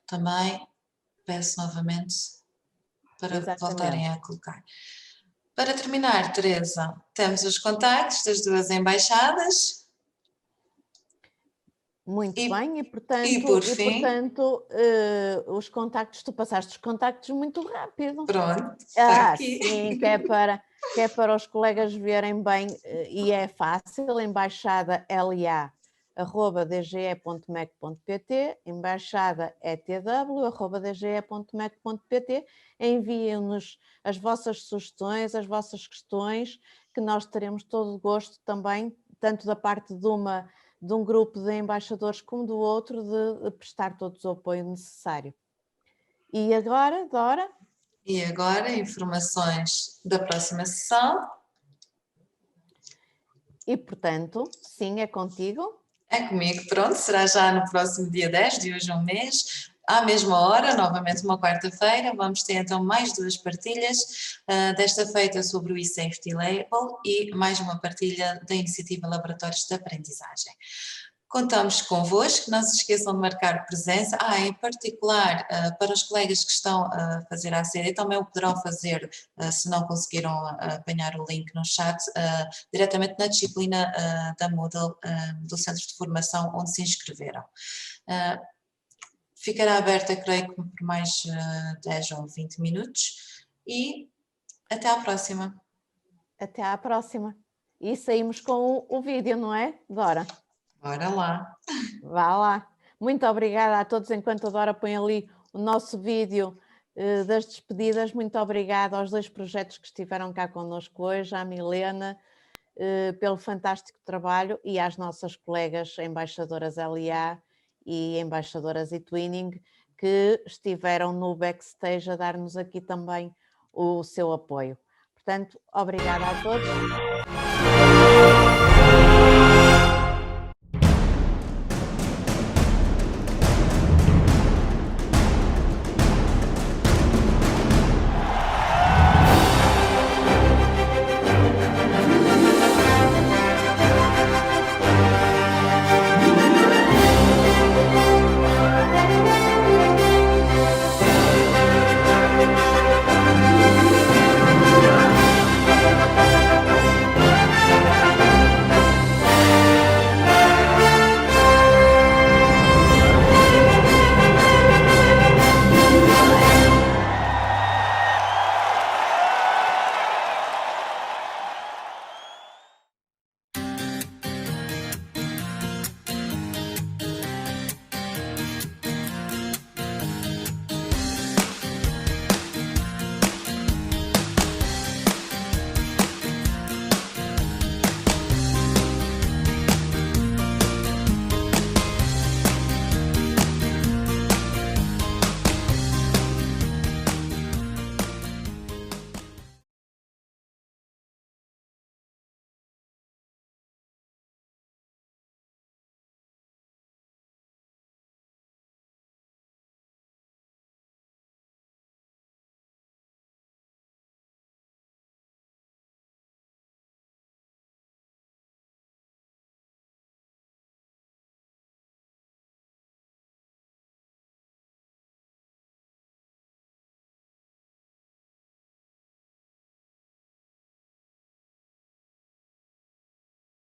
Também peço novamente para voltarem a colocar. Para terminar, Teresa, temos os contactos das duas embaixadas. Muito bem, e portanto os contactos, tu passaste os contactos muito rápido. Pronto, está aqui. Sim, que é para os colegas verem bem, e é fácil, embaixada LA@dge.mec.pt, embaixada etw@dge.mec.pt, enviem-nos as vossas sugestões, as vossas questões, que nós teremos todo o gosto também, tanto da parte de um grupo de embaixadores como do outro, de prestar todo o apoio necessário. E agora, Dora? E agora, informações da próxima sessão. E, portanto, sim, é contigo. É comigo, pronto, será já no próximo dia 10, de hoje a um mês, à mesma hora, novamente uma quarta-feira. Vamos ter então mais 2 partilhas, desta feita sobre o eSafety Label e mais uma partilha da iniciativa Laboratórios de Aprendizagem. Contamos convosco, não se esqueçam de marcar presença. Em particular, para os colegas que estão a fazer a ACD, também o poderão fazer, se não conseguiram apanhar o link no chat, diretamente na disciplina da Moodle, do Centro de Formação onde se inscreveram. Ficará aberta, creio que por mais 10 ou 20 minutos e até à próxima. Até à próxima. E saímos com o vídeo, não é, Dora? Bora lá. Vá lá. Muito obrigada a todos. Enquanto a Dora põe ali o nosso vídeo das despedidas, muito obrigada aos 2 projetos que estiveram cá connosco hoje, à Milena, pelo fantástico trabalho, e às nossas colegas embaixadoras LIA e embaixadoras eTwinning, que estiveram no backstage a dar-nos aqui também o seu apoio. Portanto, obrigada a todos.